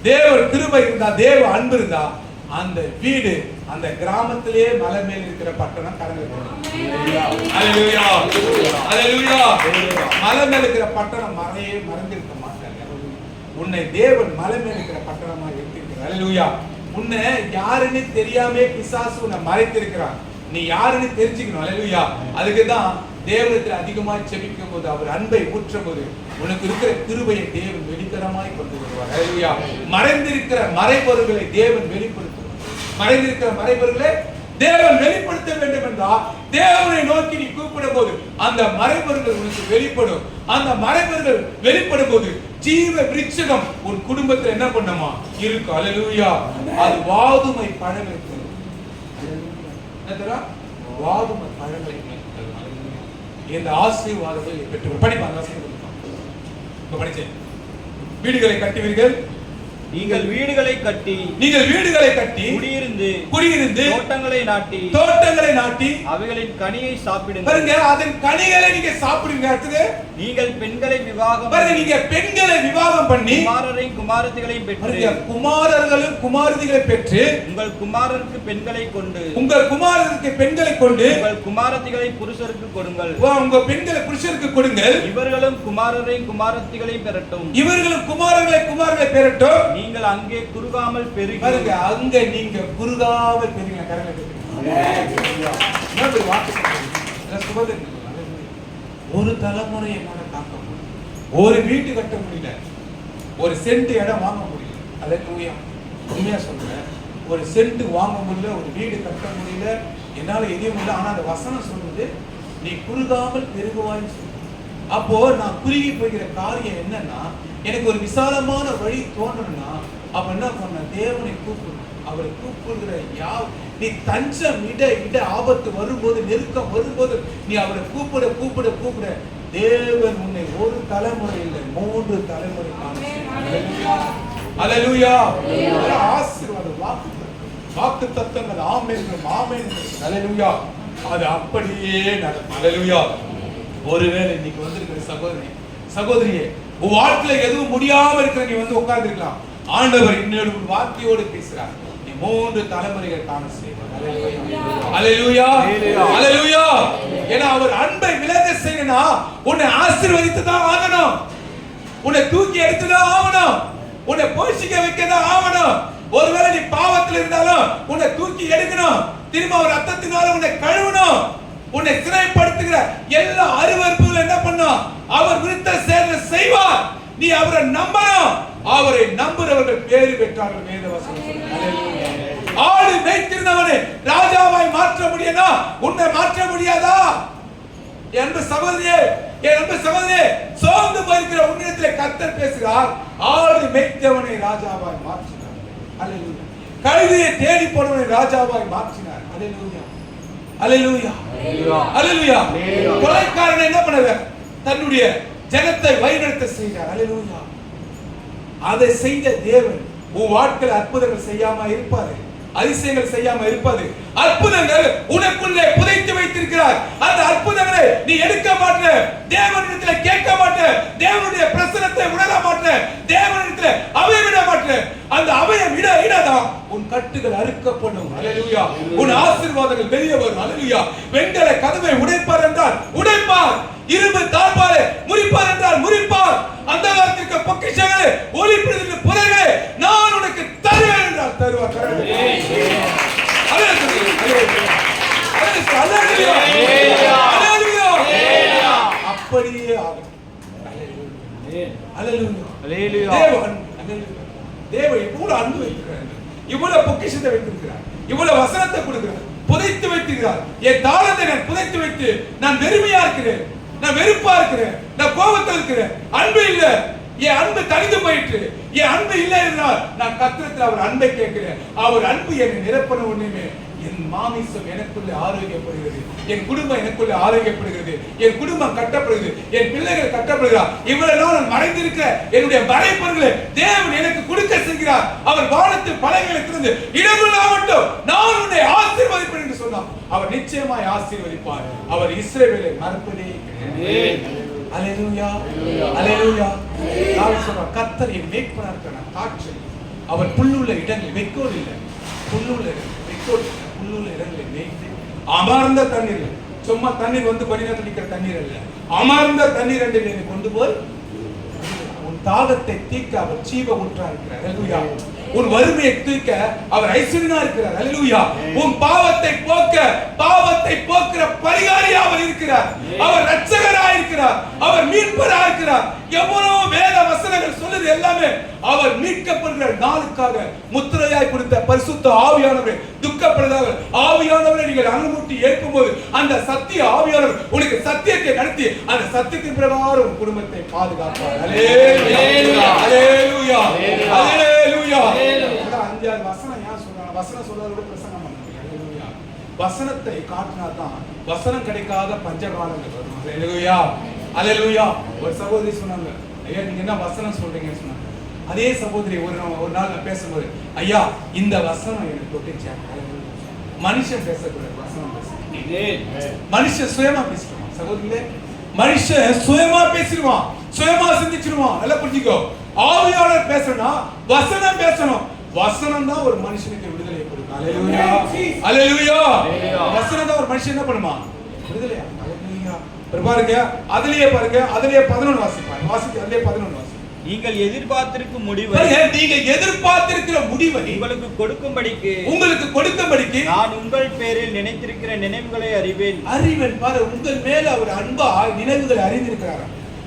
தேவ கிருபை இருந்தா, தேவ அன்பு இருந்தா அந்த வீடு அந்த கிராமத்திலே மலை மேல் இருக்கிற பட்டணம் கடந்து போகும். அல்லேலூயா. அல்லேலூயா. மலை மேல் இருக்கிற பட்டணம் மறையே மறந்திருக்க மாட்டாங்க. உன்னை தேவன் மலை மேல் இருக்கிற பட்டணமா எடுத்திருக்கிறார். அல்லேலூயா. உன்னை யாருன்னு தெரியாமே பிசாசு உன்னை மறைத்திருக்கிறான். நீ யாருன்னு தெரிஞ்சுக்கணும். அல்லேலூயா. அதுக்கு தான் தேவனிடத்தில் அதிகமாய் செபிக்கும் போது, அவர் அன்பை ஊற்றும் போது உனக்கு இருக்கிற கிருபையை தேவன் வெளித்தரமாய் கொண்டு வருவார். அல்லேலூயா. மறைந்திருக்கிற மறைபொருள்களை தேவன் வெளிப்படுத்துவார். மறைந்திருக்கிற மறைபொருள்களை தேவன் வெளிப்படுத்த வேண்டும் என்றால் தேவனை நோக்கி நீ கூப்பிடும் போது அந்த மறைபொருள்கள் உனக்கு வெளிப்படும். அந்த மறைபொருள்கள் வெளிப்படும் போது ஜீவ விருட்சகம் உன் குடும்பத்தில் என்ன பண்ணுமா இருக்கும். அல்லேலூயா. அது வாதுமை பழங்களை தரும். வாதுமை பழங்களை தரும். இந்த ஆசீர்வாதத்தை பெற்று படிப்பாங்க. படிச்சேன். வீடுகளை கட்டுவீர்கள். நீங்கள் வீடுகளை கட்டி குடியிருந்து தோட்டங்களை நாட்டி அவைகளின் கனியை சாப்பிடுங்கள். பாருங்க, அதன் கனிகளை நீங்க சாப்பிடுங்க. அடுத்து நீங்கள் பெண்களை விவாகம் பாருங்க, நீங்க பெண்களை விவாகம் பண்ணி குமாரரையும் குமாரத்திகளையும் பெற்று குமாரர்களும் குமாரத்திகளை பெற்று உங்கள் குமாரருக்கு பெண்களை கொண்டு உங்கள் குமாரத்திகளை புருஷருக்கு கொடுங்கள். உங்க பெண்களை புருஷருக்கு கொடுங்கள். இவர்களும் குமாரரையும் குமாரத்திகளையும் பெறட்டும். நீங்கள் அங்கே குறுகாமல் பெருகி பாருங்க, அங்க நீங்க குறுகாமல் பெருகின கரங்களை ஒரு தலைமுறை என்னால தாக்க முடியல. ஒரு வீட்டு கட்ட முடியல. ஒரு சென்ட் இடம் வாங்க முடியல. அல்லேலூயா. உண்மையா சொல்றேன், ஒரு சென்ட் வாங்க முடியல, ஒரு வீடு கட்ட முடியல, என்னால எதையும் முடியல. ஆனா அந்த வசனம் சொல்றது, நீ குறுகாமல் பெருகுவாய்ன்னு சொல்ற. அப்போ நான் குறுகி போகிற காரியம் என்னன்னா, எனக்கு ஒரு விசாலமான வழி தோன்றணும்னா அப்ப என்ன பண்ண, தேவனை கூப்பிடணும். அவரை கூப்பிடுகிற நீ தஞ்சம் இட ஆபத்து வரும்போது, நெருக்கம் வரும்போது நீ அவரை கூப்பிட தேவன் உன்னை ஒரு தலைமுறை இல்லை 3 தலைமுறை அல்லேலூயா. ஆசீர்வாதம், வாக்கு தத்தங்கள் ஆமென். அல்லேலூயா. அது அப்படியே நடக்கும். அல்லேலூயா. ஒருவேளை இன்னைக்கு வந்திருக்கிற சகோதரியே, உன் வாழ்க்கையில எதுவும் முடியாம இருக்கிற நீ வந்து உட்கார்ந்து இருக்கலாம். ஆண்டவர் இன்னொரு வார்த்தையோடு பேசுறார். நீ 3 தலைமுறைகள் காண செய்வார். அல்லேலூயா. அல்லேலூயா. ஏன்னா அவர் அன்பை விளங்க செய்யணும். உன்னை ஆசீர்வதித்து தான் ஆகணும். உன்னை தூக்கி எடுத்து தான் ஆகணும். உன்னை போஷிக்க வைக்க தான் ஆகணும். ஒருவேளை நீ பாவத்தில் இருந்தாலும் உன்னை தூக்கி எடுக்கணும். திரும்ப அவர் ரத்தத்தினால உன்னை கழுவணும். உன்னை சிறைப்படுத்துகிற எல்லா அருவருப்புகளும் என்ன பண்ணும், அவர் விருத்த சேதனை செய்வார். நீ அவரை நம்பணும். அவரை நம்புறவர்கள் பேறு பெற்றார்கள். வேதவசனம் சொல்லுது. ஆடு மேய்த்திருந்தவனை ராஜாவாய் மாற்ற முடியுமா? உன்னை மாற்ற முடியாதா? என் அன்பு சகோதரியே, சோர்ந்து போயிருக்கிற உன்னிடத்திலே கர்த்தர் பேசுகிறார். ஆடு மேய்த்தவனை ராஜாவாய் மாற்றினார். அல்லேலூயா. கழுதையை தேடி போனவனை ராஜாவாய் மாற்றினார். அல்லேலூயா. அல்லேலூயா. அல்லேலூயா. கொலைக்காரன் என்ன பண்ணார்? தன்னுடைய ஜனத்தை வழிநடத்த செய்தார். அல்லேலூயா. அதை செய்த தேவன் உன் வாழ்க்கையில் அற்புதங்கள் செய்யாம இருப்பாரு, அதிசயங்கள் செய்யாம இருப்பாது. அற்புதங்கள் உனக்குள்ளே புதைத்து வைத்திருக்கிறார். அந்த அற்புதங்களை நீ எடுக்க மாட்ட, தேவனிடத்தில் கேட்க மாட்ட, தேவனுடைய பிரசன்னத்தை உணர மாட்ட, தேவனிடத்தில் அவைய விட மாட்ட. அந்த அவைய விடதான் உன் கட்டுகள் அறுக்கப்படும். அல்லேலூயா. உன் ஆசீர்வாதங்கள் வெளியே வரும். அல்லேலூயா. வெண்கல கதவை உடைப்பார் என்றால் உடைப்பார், இரும்பு தாழ்பாரை முறிப்பார் என்றால் முறிப்பார். அந்த காலத்திற்கு பொக்கிஷங்களே, ஒளிப்பிடுதலுக்கு புதைகளே, நான் உனக்கு அன்பு வைத்திருக்கிறார், இவ்வளவு பொக்கிஷத்தை வைத்திருக்கிறார், இவ்வளவு வசனத்தை கொடுக்கிறார், புதைத்து வைத்திருக்கிறார். என் தாளத்தை நான் புதைத்து வைத்து நான் வெறுமையா இருக்கிறேன், நான் வெறுப்பா இருக்கிறேன், நான் கோபத்தில் இருக்கிறேன், அன்பு இல்ல, என் அன்பு தனிந்து போயிட்டு, என் அன்பு இல்லை என்றால் நான் கர்த்தரிடத்தில் அவர் அன்பை கேட்கிறேன். அவர் அன்பு என்னை நிரப்பன உடனே என் மாமிசம் எனக்குள்ள ஆரோக்கியப்படுகிறது, என் குடும்பம் எனக்குள்ள ஆரோக்கியப்படுகிறது, என் குடும்பம் கட்டப்படுகிறது, என் பிள்ளைகள் கட்டப்படுகிறார். இவ்வளவு நாள் நான் மறைந்திருக்கிற என்னுடைய மறைப்பொருளை தேவன் எனக்கு கொடுக்க செய்கிறார். அவர் வானத்து பலகைகளை திறந்து இடங்கொள்ளாமட்டும் நான் உன்னை ஆசீர்வதிப்பேன் என்று சொன்னார். அவர் நிச்சயமாய் ஆசீர்வதிப்பார். அவர் இஸ்ரவேலை மறப்பதே கிடையாது. அல்லேலூயா, அல்லேலூயா. நான் சொல்ற கர்த்தர் என் மேய்ப்பனாக இருக்கிற காற்றை அவர் புல்லுள்ள இடங்களில் வைக்கோல் இல்லை, புல்லுள்ள இடங்களில் வைக்கோல் இல்லை, புல்லுள்ள இடங்களில் மேய்த்து அமர்ந்த தண்ணீர், சும்மா தண்ணீர் வந்து கொஞ்ச நேரத்தில் நிற்கிற தண்ணீர் அல்ல, அமர்ந்த தண்ணீர் என்று என்னை கொண்டு போய் உன் தாகத்தை தீர்க்க அவர் ஜீவ ஊற்றா இருக்கிறார். அல்லேலூயா. உன் வறுமையை தீர்க்க அவர் ஐஸ்வர்யனா இருக்கிறார். அல்லேலூயா. உன் பாவத்தை போக்க, பாவத்தை போக்குற பரிகாரியா அவர் இருக்கிறார். அவர் இரட்சகராய் இருக்கிறார், அவர் மீட்பராய் இருக்கிறார். எவ்வளவு வேத வசனங்கள் சொல்லுது எல்லாமே அவர் மீட்கப்படுகிற நாளுக்காக முத்திரையாய் கொடுத்த பரிசுத்த ஆவியானவரை துக்கப்படுறதாக ஆவியானவரை நீங்கள் அனுமதி ஏற்கும்போது அந்த சத்திய ஆவியானவர் உனக்கு சத்தியத்தை நடத்தி அந்த சத்தியத்தின் பிரகாரம் உன் குடும்பத்தை பாதுகாப்பார். அல்லேலூயா, அல்லேலூயா, அல்லேலூயா. அஞ்சாவது வசனம் ஏன் சொல்றாங்க? வசனம் சொல்றதோட பிரசங்கம் பண்ணுங்க. அல்லேலூயா. வசனத்தை காட்டினாதான் வசனம் கிடைக்காத பஞ்சகாலங்கள் வரும். அல்லேலூயா, அல்லேலூயா. ஒரு சகோதரி சொன்னாங்க, ஐயா நீங்க என்ன வசனம் சொல்றீங்கன்னு சொன்னாங்க. அதே சகோதரி ஒரு நாள் நான் பேசும்போது, ஐயா இந்த வசனம் எனக்கு தொட்டுச்சு. மனுஷன் பேசக்கூடாது, வசனம் பேச. மனுஷன் சுயமா பேசிடுவான் சகோதரிகளே, மனுஷன் சுயமா பேசிடுவான், சுயமா சிந்திச்சிடுவான். நல்லா புரிஞ்சுக்கோ. ஆவியாளர் பேசணும், வசனம் பேசணும். வசனம் தான் ஒரு மனுஷனுக்கு விடுதலை கொடுக்கும். அல்லேலூயா, அல்லேலூயா. வசனம் தான் ஒரு மனுஷன் என்ன பண்ணுமா? விடுதலை. அல்லேலூயா. பாருங்க, அதிலேயே பாருங்க, அதிலேயே 11 வாசிப்பாங்க. வாசிக்க அதிலேயே 11 வாசி. நீங்கள் எதிர்பார்த்திருக்கும் முடிவை, நீங்க எதிர்பார்த்திருக்கிற முடிவை உங்களுக்கு கொடுக்கும்படிக்கு நான் உங்கள் பேரில் நினைத்திருக்கிற நினைவுகளை அறிவேன். பாரு, உங்கள் மேல அவர் அன்பா நினைவுகளை அறிந்திருக்கிறார்.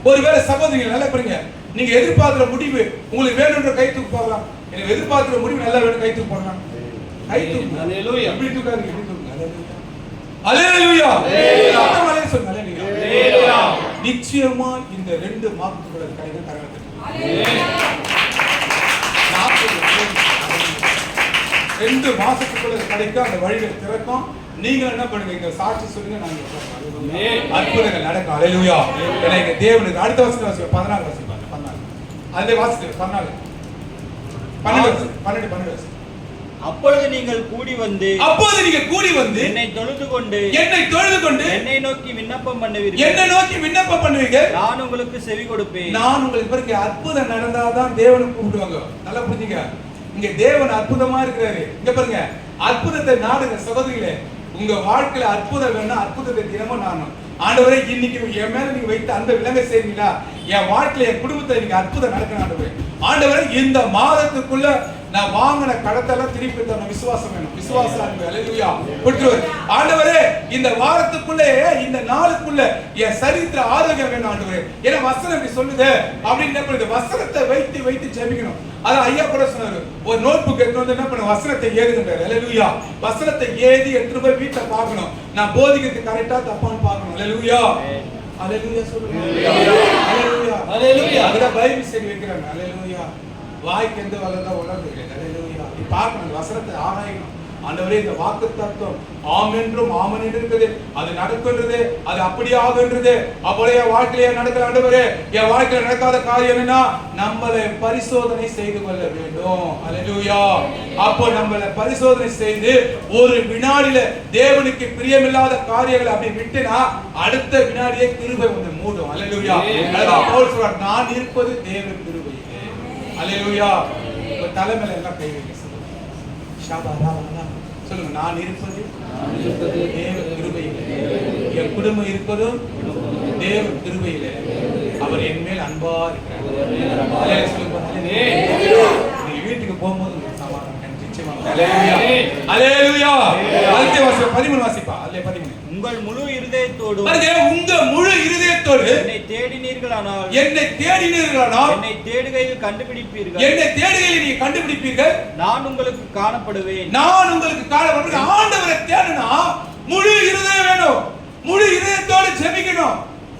ஒருவேளை சகோதரிகள் நல்லா பாருங்க, நீங்க எதிர்பார்க்கிற முடிவு உங்களுக்கு வேணும்ன்ற கை தூக்கு போகலாம். எனக்கு எதிர்பார்க்கிற முடிவு நல்லா வேணும், கை தூக்கு போடலாம். கை தூக்கு. அல்லேலூயா. இப்படி தூக்காதீங்க, இப்படி தூக்குங்க. அல்லேலூயா, அல்லேலூயா. அல்லேலூயா சொல்லுங்க. அல்லேலூயா. நிச்சயமா இந்த 2 மாதத்துக்குள்ள கையில கரகத்தை 2 மாசத்துக்குள்ள கிடைக்கும். அந்த வழிகள் திறக்கும். நீங்க என்ன பண்ணுங்க, இங்க சாட்சி சொல்லுங்க, நாங்க அற்புதங்கள் நடக்கும். அல்லேலூயா. எனக்கு தேவனுக்கு அடுத்த வருஷம் வாசிப்பா 14 வாசிப்பாங்க. 14 அதே வாசித்து 14 12 அப்பொழுது நீங்கள் கூடி வந்து என்னை தொழுது கொண்டு என்னை நோக்கி விண்ணப்பம் பண்ணுவீங்க. நான் உங்களுக்கு செவி கொடுப்பேன். நான் உங்களுக்கு பாருங்க, அற்புதம் நடந்தாதான் தேவனுக்கு கூப்பிடுவாங்க. நல்லா புரிஞ்சுங்க. இங்க தேவன் அற்புதமா இருக்கிறாரு. இங்க பாருங்க, அற்புதத்தை நாடுங்க சகோதரிகளே. உங்க வாழ்க்கையில அற்புதம் வேணும், அற்புதத்தை தினமும் நானும் ஆண்டவரே இன்னைக்கு என் மேல நீங்க வைத்த அந்த விலங்க செய்வீங்களா? என் வாழ்க்கையில என் குடும்பத்தை நீங்க அற்புதம் நடக்கணும் ஆண்டவரே. ஆண்டவரே இந்த மாதத்துக்குள்ள நான் வாங்கின கடத்தெல்லாம் திருப்பி தரணும். விசுவாசம் வேணும், விசுவாசம் அன்பு. அல்லேலூயா. ஆண்டவரே இந்த வாரத்துக்குள்ளே, இந்த நாளுக்குள்ள என் சரீரத்துல ஆரோக்கியம் வேணும் ஆண்டவரே. ஏன்னா வசனம் இப்படி சொல்லுது அப்படின்னு என்ன பண்ணுது, வசனத்தை வைத்து வைத்து ஜெபிக்கணும். அதான் ஐயா கூட சொன்னாரு, ஒரு நோட் புக் எடுத்து வந்து என்ன பண்ண, வசனத்தை ஏதுங்க. அல்லேலூயா. வசனத்தை ஏதி எடுத்துட்டு போய் வீட்டை பார்க்கணும். நான் போதிக்கிறது கரெக்டா தப்பான்னு பார்க்கணும். அல்லேலூயா, அல்லேலூயா சொல்லுங்க. அல்லேலூயா, அல்லேலூயா. அதுதான் பைபிள் சரி வைக்கிறாங்க. அல்லேலூயா. வாய்க்கு எந்த வல்லதா உணர்வு இல்லை. அல்லேலூயா. நீ பார்க்கணும், வசனத்தை ஆராயணும். ஆண்டவரே இந்த வாக்குத்தத்தம் ஆம் என்றும் ஆமன் என்று இருக்குது, அது நடக்குன்றது, அது அப்படியே ஆகுன்றது. அப்போதைய வாழ்க்கையிலே நடக்கிற ஆண்டவரே, என் வாழ்க்கையில நடக்காத காரியம் என்ன, நம்மளை பரிசோதனை செய்து கொள்ள வேண்டும். அல்லேலூயா. அப்போ நம்மளை பரிசோதனை செய்து ஒரு வினாடியில தேவனுக்கு பிரியமில்லாத காரியங்களை அப்படி விட்டுனா அடுத்த வினாடியே கிருபை வந்து மூடும். அல்லேலூயா. அதான் பவுல் சொல்றார், நான் இருப்பது தேவ கிருபையிலே. அல்லேலூயா. உங்க தலைமையில எல்லாம் கை வைக்க சொல்லுங்க. நான் இருப்பது தேவ கிருபையிலே, என் குடும்பம் இருப்பதும் தேவ கிருபையிலே. அவர் என் மேல் அன்பா இருக்கிறார். நீங்க வீட்டுக்கு போகும்போது சமாதானம் நிச்சயமா. அல்லேலூயா. 13 வாசிப்பா. அல்லே 13. உங்கள் முழு இருதயத்தோடு உங்க முழு இருதயத்தோடு என்னை தேடினீர்களானால் என்னை தேடினீர்களானால் என்னை தேடுகையில் கண்டுபிடிப்பீர்கள். என்னை தேடுகையில் நீங்க கண்டுபிடிப்பீர்கள். நான் உங்களுக்கு காணப்படுவேன். நான் உங்களுக்கு காணப்படுவேன். ஆண்டவரை தேடனா முழு இருதயம் வேணும். முழு இருதயத்தோடு ஜெபிக்கணும்.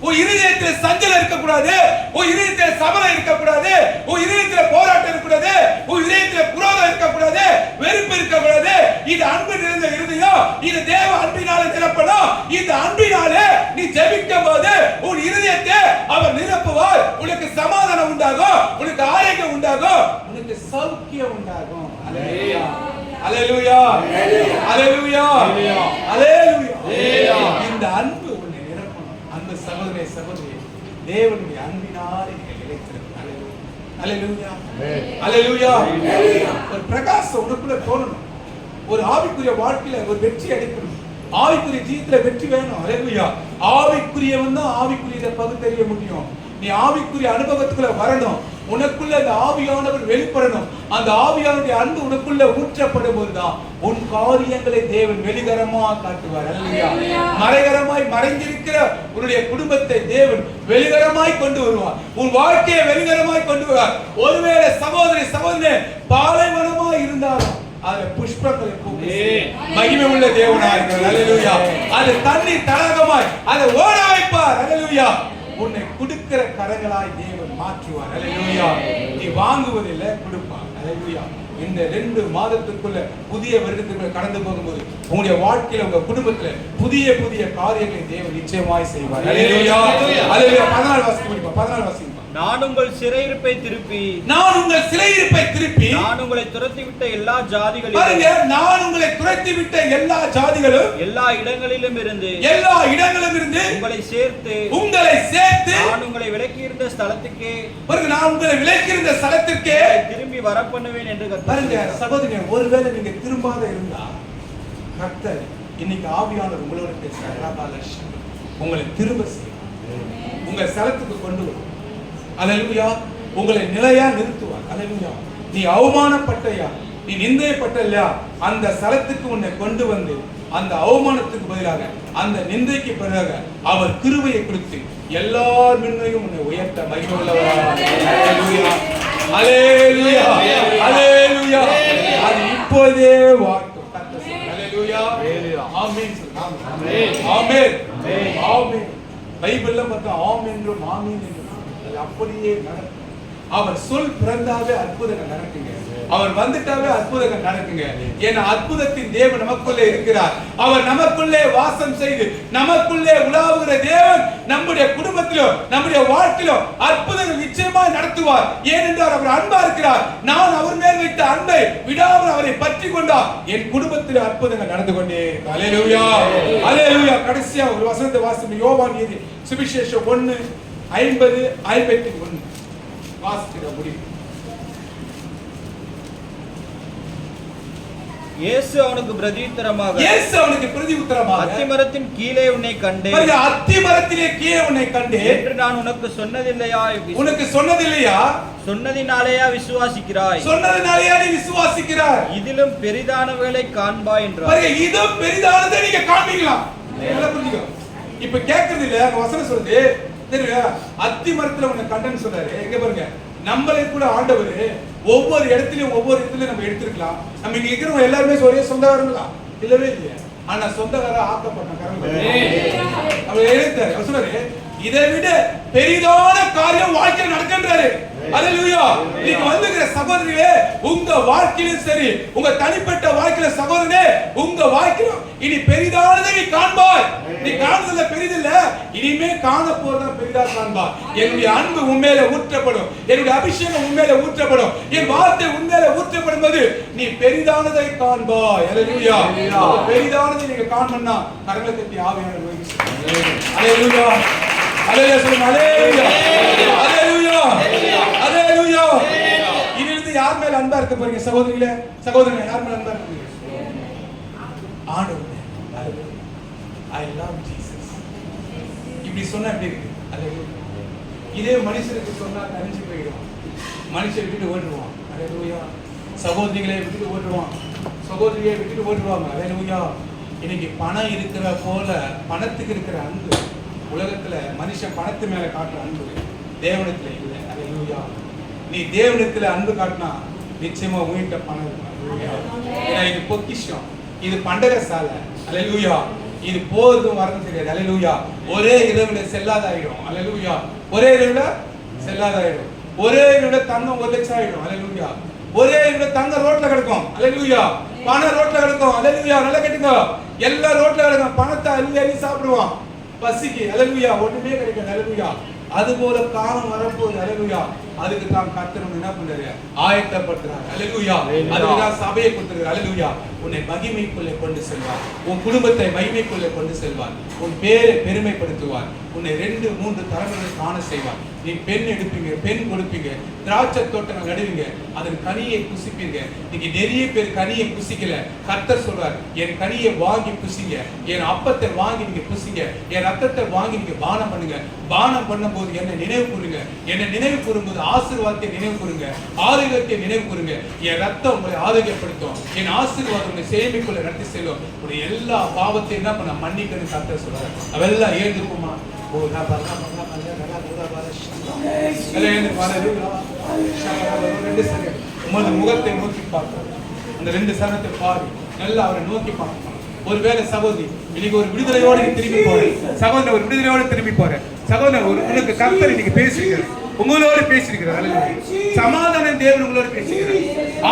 உன் இருதயத்தில் சஞ்சலம் இருக்கக்கூடாது. உன் இருதயத்தில் சபலம் இருக்கக்கூடாது. உன் இருதயத்தில் போராட்டம் இருக்கக்கூடாது. உன் இருதயத்தில் குரோதம் இருக்கக்கூடாது. வெறுப்பு இருக்கக்கூடாது. இது அன்பு நிறைந்த இருதயம். இது தேவ அன்பினால நிரப்பணும். இந்த அன்பினாலே நீ ஜெபிக்கும் போது உன் இருதயத்தை அவர் நிரப்புவார். உனக்கு சமாதானம் உண்டாகும். உனக்கு ஆரோக்கியம் உண்டாகும். உனக்கு சௌக்கியம் உண்டாகும். அல்லேலூயா, அல்லேலூயா, அல்லேலூயா, அல்லேலூயா. இந்த அன்பு உன்னை நிரப்பணும். அந்த சகோதரே சகோதரி, தேவனுடைய அன்பினாலே நீங்கள் நிலைத்திருக்க. அல்லேலூயா, அல்லேலூயா. ஒரு பிரகாசம் உனக்குள்ள தோணணும். ஒரு ஆவிக்குரிய வாழ்க்கையில ஒரு வெற்றி அடைக்கணும். ஆவிக்குரிய ஜீவிதத்துல வெற்றி வேணும். அல்லேலூயா. ஆவிக்குரியவன் தான் ஆவிக்குரியதை பகுத்தறிய முடியும். நீ ஆவிக்குரிய அனுபவத்துக்குள்ள வரணும். உனக்குள்ள அந்த ஆவியானவர் வெளிப்படணும். அந்த ஆவியானுடைய அன்பு உனக்குள்ள ஊற்றப்படும் போதுதான் உன் காரியங்களை தேவன் வெளிகரமா காட்டுவார். அல்லேலூயா. மறைகரமாய் மறைந்திருக்கிற உன்னுடைய குடும்பத்தை தேவன் வெளிகரமாய் கொண்டு வருவார். உன் வாழ்க்கையை வெளிகரமாய் கொண்டு வருவார். ஒருவேளை சகோதரி சகோதரனே பாலைவனமாய் இருந்தாலும் அதுல புஷ்பங்களை பூக்கும் மகிமை உள்ள தேவனாய் இருக்கிறார். அல்லேலூயா. அது தண்ணீர் தடாகமாய் அதை ஓட வைப்பார். அல்லேலூயா. உன்னை கொடுக்கிற கரங்களாய் தேவன் மாற்றுவார். அல்லேலூயா. நீ வாங்குவதில்லை, கொடுப்பார். அல்லேலூயா. இந்த 2 மாதத்துக்குள்ள புதிய வருடத்துக்குள்ள கடந்து போகும்போது உங்களுடைய வாழ்க்கையில உங்க குடும்பத்துல புதிய புதிய காரியங்களை தேவன் நிச்சயமாய் செய்வார். அல்லேலூயா, அல்லேலூயா. 14 வாசிக்க முடியுமா? 14 வாசிக்க. நான் உங்கள் சிறையிருப்பை திருப்பி நான் உங்களை துரத்திவிட்ட எல்லா ஜாதிகளிலும் பாருங்க, நான் உங்களை துரத்திவிட்ட எல்லா ஜாதிகளும் எல்லா இடங்களிலும் இருந்து உங்களை சேர்த்து நான் உங்களை விலக்கியிருந்த ஸ்தலத்துக்கே பாருங்க, நான் உங்களை விலக்கியிருந்த ஸ்தலத்துக்கே திரும்பி வர பண்ணுவேன் என்று பாருங்க. சகோதரனே, ஒருவேளை நீங்க திரும்பாத இருந்தா கர்த்தர் இன்னைக்கு ஆவியானவர் உங்களோட பேசுறார். உங்களை திரும்ப செய்வார். உங்க ஸ்தலத்துக்கு கொண்டு வரும். அல்லேலூயா. உங்களை நிலையா நிறுத்துவார். அல்லேலூயா. நீ அவமானப்பட்டயா, நீ நிந்தைப்பட்டல்லையா, அந்த ஸ்தலத்துக்கு உன்னை கொண்டு வந்து அந்த அவமானத்துக்கு பதிலாக அந்த நிந்தைக்கு பதிலாக அவர் கிருபையை கொடுத்து எல்லார் முன்னையும் உன்னை உயர்த்த மகிமை உள்ளவராக. அல்லேலூயா, அல்லேலூயா, அல்லேலூயா. அது இப்போதே வார்த்தை. அல்லேலூயா, ஆமென். ஆமென், ஆமென், ஆமென். பைபிள்ல பார்த்தா ஆமென் என்றும் ஆமென் என்றும் அப்படியே நடக்கும். அவர் சொல் பிறந்தாவே அற்புதங்கள் நடக்குங்க. அவர் வந்துட்டாவே அற்புதங்கள் நடக்குங்க. ஏன்னா அற்புதத்தின் தேவன் நமக்குள்ளே இருக்கிறார். அவர் நமக்குள்ளே வாசம் செய்து நமக்குள்ளே உலாவுகிற தேவன் நம்முடைய குடும்பத்திலும் நம்முடைய வாழ்க்கையிலும் அற்புதங்கள் நிச்சயமாக நடத்துவார். ஏனென்றால் அவர் அன்பா இருக்கிறார். நான் அவர் மேல் வைத்த அன்பை விடாமல் அவரை பற்றி கொண்டார். என் குடும்பத்தில் அற்புதங்கள் நடந்து கொண்டே. அல்லேலூயா, அல்லேலூயா. கடைசியா ஒரு வசனத்தை வாசிப்போம். யோவான் எழுதிய சுவிசேஷம் 1:50-51 வாசிக்கிற முடியும். இயேசு அவனுக்கு பிரதியுத்தரமாக அத்திமரத்தின் கீழே உன்னை கண்டேன். அத்திமரத்திலே கீழே உன்னை கண்டேன் என்று நான் உனக்கு சொன்னதில்லையா? சொன்னதினாலேயா விசுவாசிக்கிறாய்? சொன்னதினாலேயா நீ விசுவாசிக்கிறாய்? இதிலும் பெரிதானவைகளை காண்பாய் என்றார். இதுவும் பெரிதானதை நீங்க காண்பீங்களாம். நல்லா புரிஞ்சுக்கோ. இப்ப கேக்குறது இல்ல, அந்த வசனம் சொல்லுது தெரியுமா? அத்திமரத்துல உன்னை கண்டேன்னு சொல்றாரு. எங்க பாருங்க, நம்மளே கூட ஆண்டவர் ஒவ்வொரு இடத்துலயும் நம்ம எடுத்திருக்கலாம். நம்ம இங்க இருக்கிறவங்க எல்லாருமே ஒரே சொந்தக்காரங்களா? இல்லவே இல்லையா? ஆனா சொந்தக்கார ஆக்கப்பட்ட அவர் எழுத்தாரு. அவர் சொல்றாரு, இதை விட பெரிதான காரியம் வாழ்க்கையில் நடக்கின்றாரு. அல்லேலூயா. நீங்க வந்துகிற சகோதரியே, உங்க வாழ்க்கையிலும் சரி, உங்க தனிப்பட்ட வாழ்க்கையில சகோதரனே, உங்க வாழ்க்கையிலும் இனி பெரிதானதை நீ காண்பாய். நீ காண்றதுல பெரிதில்ல, இனிமே காண போறதா பெரிதா காண்பாய். என்னுடைய அன்பு உண்மையில ஊற்றப்படும். என்னுடைய அபிஷேகம் உண்மையில ஊற்றப்படும். என் வார்த்தை உண்மையில ஊற்றப்படும் போது நீ பெரிதானதை காண்பாய். அல்லேலூயா. பெரிதானதை நீங்க காணணும்னா கரங்களை தட்டி ஆவியானவர் வகிச்சு. அல்லேலூயா, அல்லேலூயா சொல்லுங்க. அல்லேலூயா, அல்லேலூயா, அல்லேலூயா. இதிலிருந்து யார் மேல அன்பா இருக்க போறீங்க சகோதரிகளே, சகோதரனே? யார் மேல அன்பா இருக்க போறீங்க? ஆண்டவர். I love Jesus. இப்படி சொன்னா எப்படி இருக்கு? அல்லேலூயா. இதே மனுஷனுக்கு சொன்னா கனிஞ்சு போயிடும். மனுஷன் விட்டு ஓடுவான். அல்லேலூயா. சகோதரிகளை விட்டு ஓடுவான், சகோதரியை விட்டு ஓடுவாங்க. அல்லேலூயா. இன்னைக்கு பணம் இருக்கிற போல பணத்துக்கு இருக்கிற அன்பு உலகத்துல மனுஷன் பணத்து மேல காட்டுற அன்பு தேவனத்துல இல்லை. அல்லேலூயா. நீ தேவனத்துல அன்பு காட்டினா நிச்சயமா உன்கிட்ட பணம் இருக்கும். ஏன்னா இது பொக்கிஷம், இது பண்டக சாலை. அல்லேலூயா. இது போதும் வரணும் தெரியாது. அல்லேலூயா. ஒரே இரவுல செல்லாதாயிடும். அல்லேலூயா. ஒரே இரவுல செல்லாதாயிடும். ஒரே இரவுல தங்கம் 1 லட்சம் ஆயிடும். அல்லேலூயா. ஒரே இரவுல தங்கம் ரோட்ல கிடக்கும். அல்லேலூயா. பணம் ரோட்ல கிடக்கும். அல்லேலூயா. நல்லா கேட்டுங்க. எல்லா ரோட்ல கிடக்கும். பணத்தை அள்ளி அள்ளி சாப்பிடுவான் பசிக்கு. அல்லேலூயா. ஒண்ணுமே கிடைக்காது. அல்லேலூயா. அது போல காலம் வரப்போகுது. அல்லேலூயா. அதுக்கு தான் கர்த்தர் என்ன பண்றாரு? ஆயத்தப்படுத்துறாரு. அல்லேலூயா. அதுதான் சபையை கொடுத்துறாரு. அல்லேலூயா. உன்னை மகிமைக்குள்ளே கொண்டு செல்வார். உன் குடும்பத்தை மகிமைக்குள்ளே கொண்டு செல்வார். உன் பேரை பெருமைப்படுத்துவார். உன்னை 2-3 தலைமுறை காண செய்வார். நீ பெண் எடுப்பீங்க, பெண் கொடுப்பீங்க, திராட்சை தோட்டங்கள் நடுவீங்க, அதன் கனியை புசிப்பீங்க. நீங்க நிறைய பேர் கனியை புசிக்கல. கர்த்தர் சொல்றார், என் கனியை வாங்கி புசிங்க, என் அப்பத்தை வாங்கி நீங்க புசிங்க, என் ரத்தத்தை வாங்கி நீங்க பானம் பண்ணுங்க. பானம் பண்ணும்போது என்னை நினைவு கூறுங்க. என்னை நினைவு கூறும்போது ஆசீர்வாதத்தை நினைவு கூறுங்க, ஆரோக்கியத்தை நினைவு கூறுங்க. என் ரத்தம் உங்களை ஆரோக்கியப்படுத்தும், என் ஆசீர்வாதம் உங்களை சேமிக்குள்ள நடத்தி செல்லும். உடைய எல்லா பாவத்தையும் என்ன பண்ண மன்னிக்கணும் கர்த்தர் சொல்றாரு. அவெல்லாம் ஏந்துக்குமா? உமது முகத்தை நோக்கி பார்க்க, அந்த 2 சரணத்தை பாரு, நல்லா அவரை நோக்கி பார்க்கணும். ஒருவேளை சகோதரி இன்னைக்கு ஒரு விடுதலையோடு திரும்பி போறேன், சகோதரன் ஒரு விடுதலையோடு திரும்பி போறேன், சகோதரன் உனக்கு கர்த்தர் இன்னைக்கு பேசுகிறார், உங்களோடு பேசியிருக்கிறார். சமாதான தேவன் உங்களோடு பேசுகிறார்,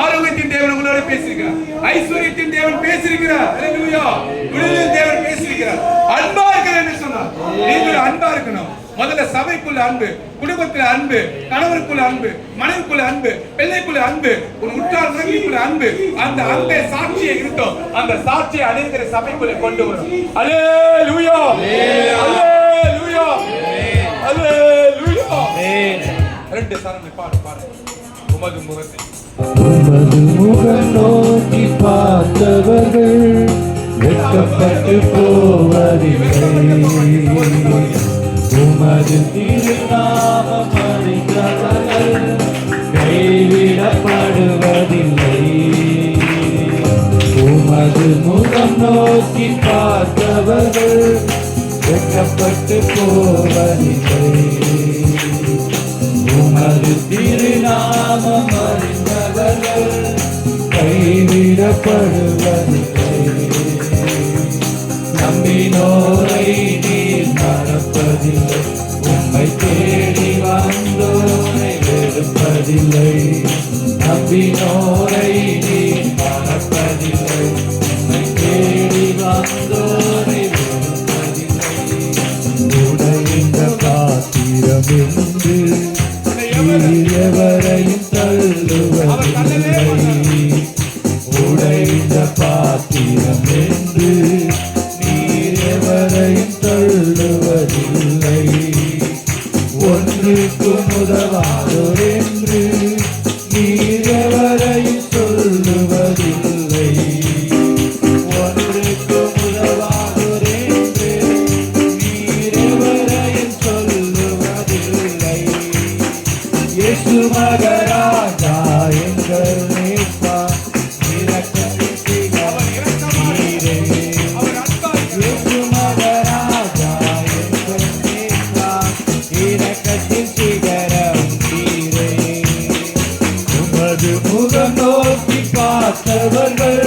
ஆரோக்கியத்தின் தேவன் உங்களோடு பேசியிருக்கிறார், ஐஸ்வர்யத்தின் தேவன் பேசியிருக்கிறார். அல்லேலூயா. விடுதலை தேவன் பேசியிருக்கிறார். அன்பா இருக்கிறேன் என்று சொன்னார். நீங்கள் அன்பா இருக்கணும். முதல்ல சபைக்குள்ள அன்பு, குடும்பத்துல அன்பு, கணவருக்குள்ள அன்பு, மனைவிக்குள்ள அன்பு, பிள்ளைக்குள்ள அன்பு, உன் உற்றார் உறவினருக்குள்ள அன்பு. அந்த அன்பை சாட்சியை இருந்தோம், அந்த சாட்சியை அனைவரை சபைக்குள்ள கொண்டு வரும். அல்லேலூயா. அல்லேலூயா. அல்லேலூயா. 2 சரணம் பாடு பாடு. உமது முகத்தை முகம் நோக்கி பார்த்தவர்கள் வெட்கப்பட்டு போவதில்லை. உமது திருநாமம் அறிந்தவர்கள் கைவிடப்படுவதில்லை. உமது முகம் நோக்கி பார்த்தவர்கள் வெட்கப்பட்டு போவதில்லை. உமது திருநாமம் அறிந்தவர்கள் கைவிடப்படுவதில்லை. நம்பினோரை நீர் மறப்பதில்லை. உம்மை தேடி வந்தோரை வெறுப்பதில்லை. நம்பினோரை நீர் மறப்பதில்லை. உம்மை தேடி வந்தோரை வெறுப்பதில்லை. உடைந்த பாத்திரம் என்று எவரையும் தள்ளுவதில்லை. உடைந்த பாத்திரம் என்று நீர் எவரையும் தள்ளுவதில்லை. ஒன்றுக்கும் உதவாதோர் என்று நீர் எவரையும் சொல்லுவதில்லை. ஒன்றுக்கும் உதவாதோர் என்று நீர் எவரையும் சொல்லுவதில்லை. இயேசு மகராஜா எங்கள் நேசா, இரக்கத்தின் சிகரம் நீரே. இயேசு மகராஜா எங்கள் நேசா, இரக்கத்தின் சிகரம் நீரே. உமது முகம் நோக்கி பார்த்தவர்கள்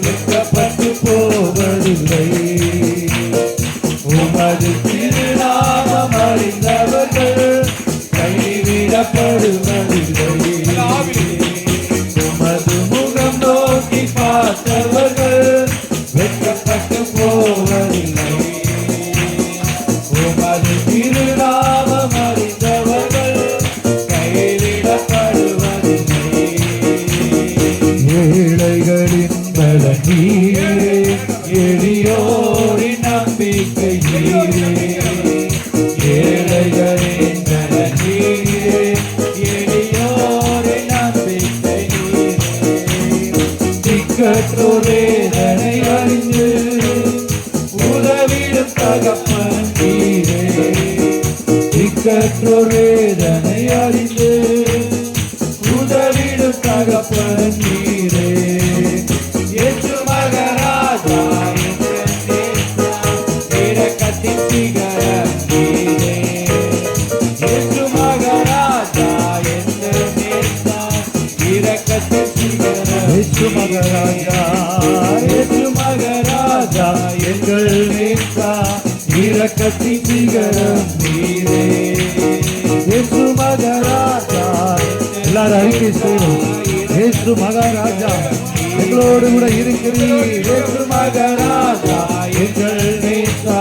வெட்கப்பட்டு போவதில்லை. உமது திருநாமம் அறிந்தவர்கள் கைவிடப்படுவதில்லை. உமது முகம் நோக்கி பார்த்தவர்கள் வெட்கப்பட்டு போவதில்லை. உமது திருநாமம் அறிந்தவர்கள் கைவிடப்படுவதில்லை. ஏழைகளின் பலன் நீரே, எளியோரின் நம்பிக்கை நீரே. ஏழைகளின் பலன் நீரே, எளியோரின் நம்பிக்கை நீரே. திக்கற்றோர் வேதனை அறிந்து உதவிடும் தகப்பன் நீரே. திக்கற்றோர் வேதனை அறிந்து உதவிடும் தகப்பன் நீரே. இயேசு மகராஜா எங்கள் நேசா, இரக்கத்தின் சிகரம் இயேசு மகாராஜா, இயேசு மகாராஜா, எங்கள் நேசா, இரக்கத்தின் சிகரம் நீரே. இயேசு மகாராஜா, எல்லாரும் அறிக்கை செய்வோம். இயேசு மகாராஜா, எங்களோடு கூட இருக்கிறீர். இயேசு மகாராஜா, எங்கள் நேசா,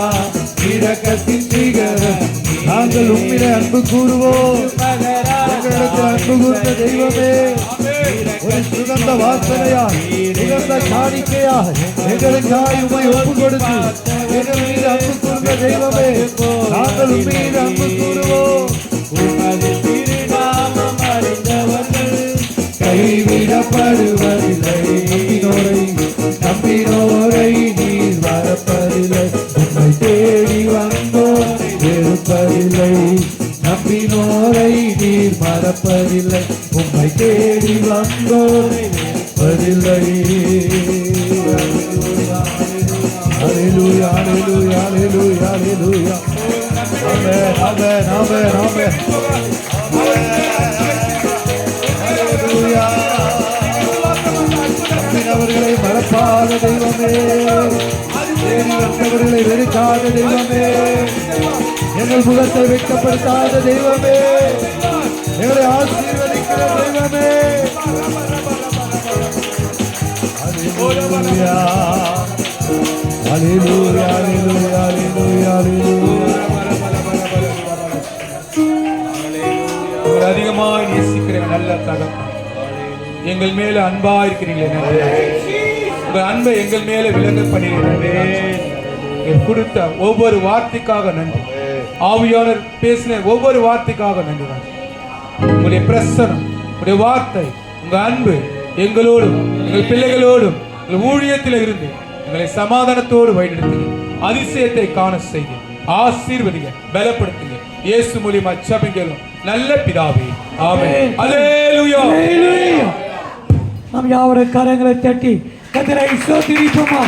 இரக்கத்தின் சிகரம். நாங்கள் உம்மிலே அன்பு கூறுவோம். எங்களிடத்தில் அன்பு கூர்ந்த தெய்வமே, ஒரு சுகந்த வாசனையாய், சுகந்த காணிக்கையாய் எங்களுக்காய் உம்மை ஒப்பு கொடுத்து எங்கள் மீது அன்பு கூர்ந்த தெய்வமே, நாங்கள் உம்மீது அன்பு கூறுவோம். உமது திருநாமம் அறிந்தவர்கள் கைவிடப்படுவதில்லை. நம்பினோரை நீர் மறப்பதில்லை. உம்மை தேடி வந்தோரை வெறுப்பதில்லை. நம்பினோரை நீர் மறப்பதில்லை. உம்மை தேடி வந்தோரை வெறுப்பதில்லை. ஹல்லேலூயா, ஹல்லேலூயா, ஹல்லேலூயா, ஹல்லேலூயா. ஆமென், ஆமென், ஆமென், ஆமென். ஹல்லேலூயா. நம்பினவர்களை மறப்பாத தெய்வமே, தேடி வந்தவர்களை வெறுக்காத தெய்வமே, எங்கள் முகத்தை வெட்கப்படுத்தாத தெய்வமே, எங்களை ஆசீர்வதிக்கிற தெய்வமே. ஹல்லேலூயா, ஹல்லேலூயா, ஹல்லேலூயா, ஹல்லேலூயா, ஹல்லேலூயா. ஒரு அதிகமாய் நேசிக்கிற நல்ல தகப்பன், எங்கள் மேல அன்பா இருக்கிறீங்களே, உங்க அன்பை எங்கள் மேல விளங்க பண்ணிடுறீங்க. கொடுத்த ஒவ்வொரு வார்த்தைக்காக நன்றி. ஆவியாளர் பேசின ஒவ்வொரு வார்த்தைக்காக நன்றி. உங்களுடைய பிரசனம், உங்களுடைய வார்த்தை, உங்க அன்பு எங்களோடும் எங்கள் பிள்ளைகளோடும் எங்கள் ஊழியத்தில் இருந்து எங்களை சமாதானத்தோடு வழிநடத்துங்க. அதிசயத்தை காண செய்ய ஆசீர்வதிங்க, பலப்படுத்துங்க. இயேசு மூலியமா ஜெபிக்கிறோம் நல்ல பிதாவே, ஆமென். அல்லேலூயா. நாம் யாவரும் கரங்களை தட்டி கர்த்தரை ஸ்தோத்திரிப்போமா.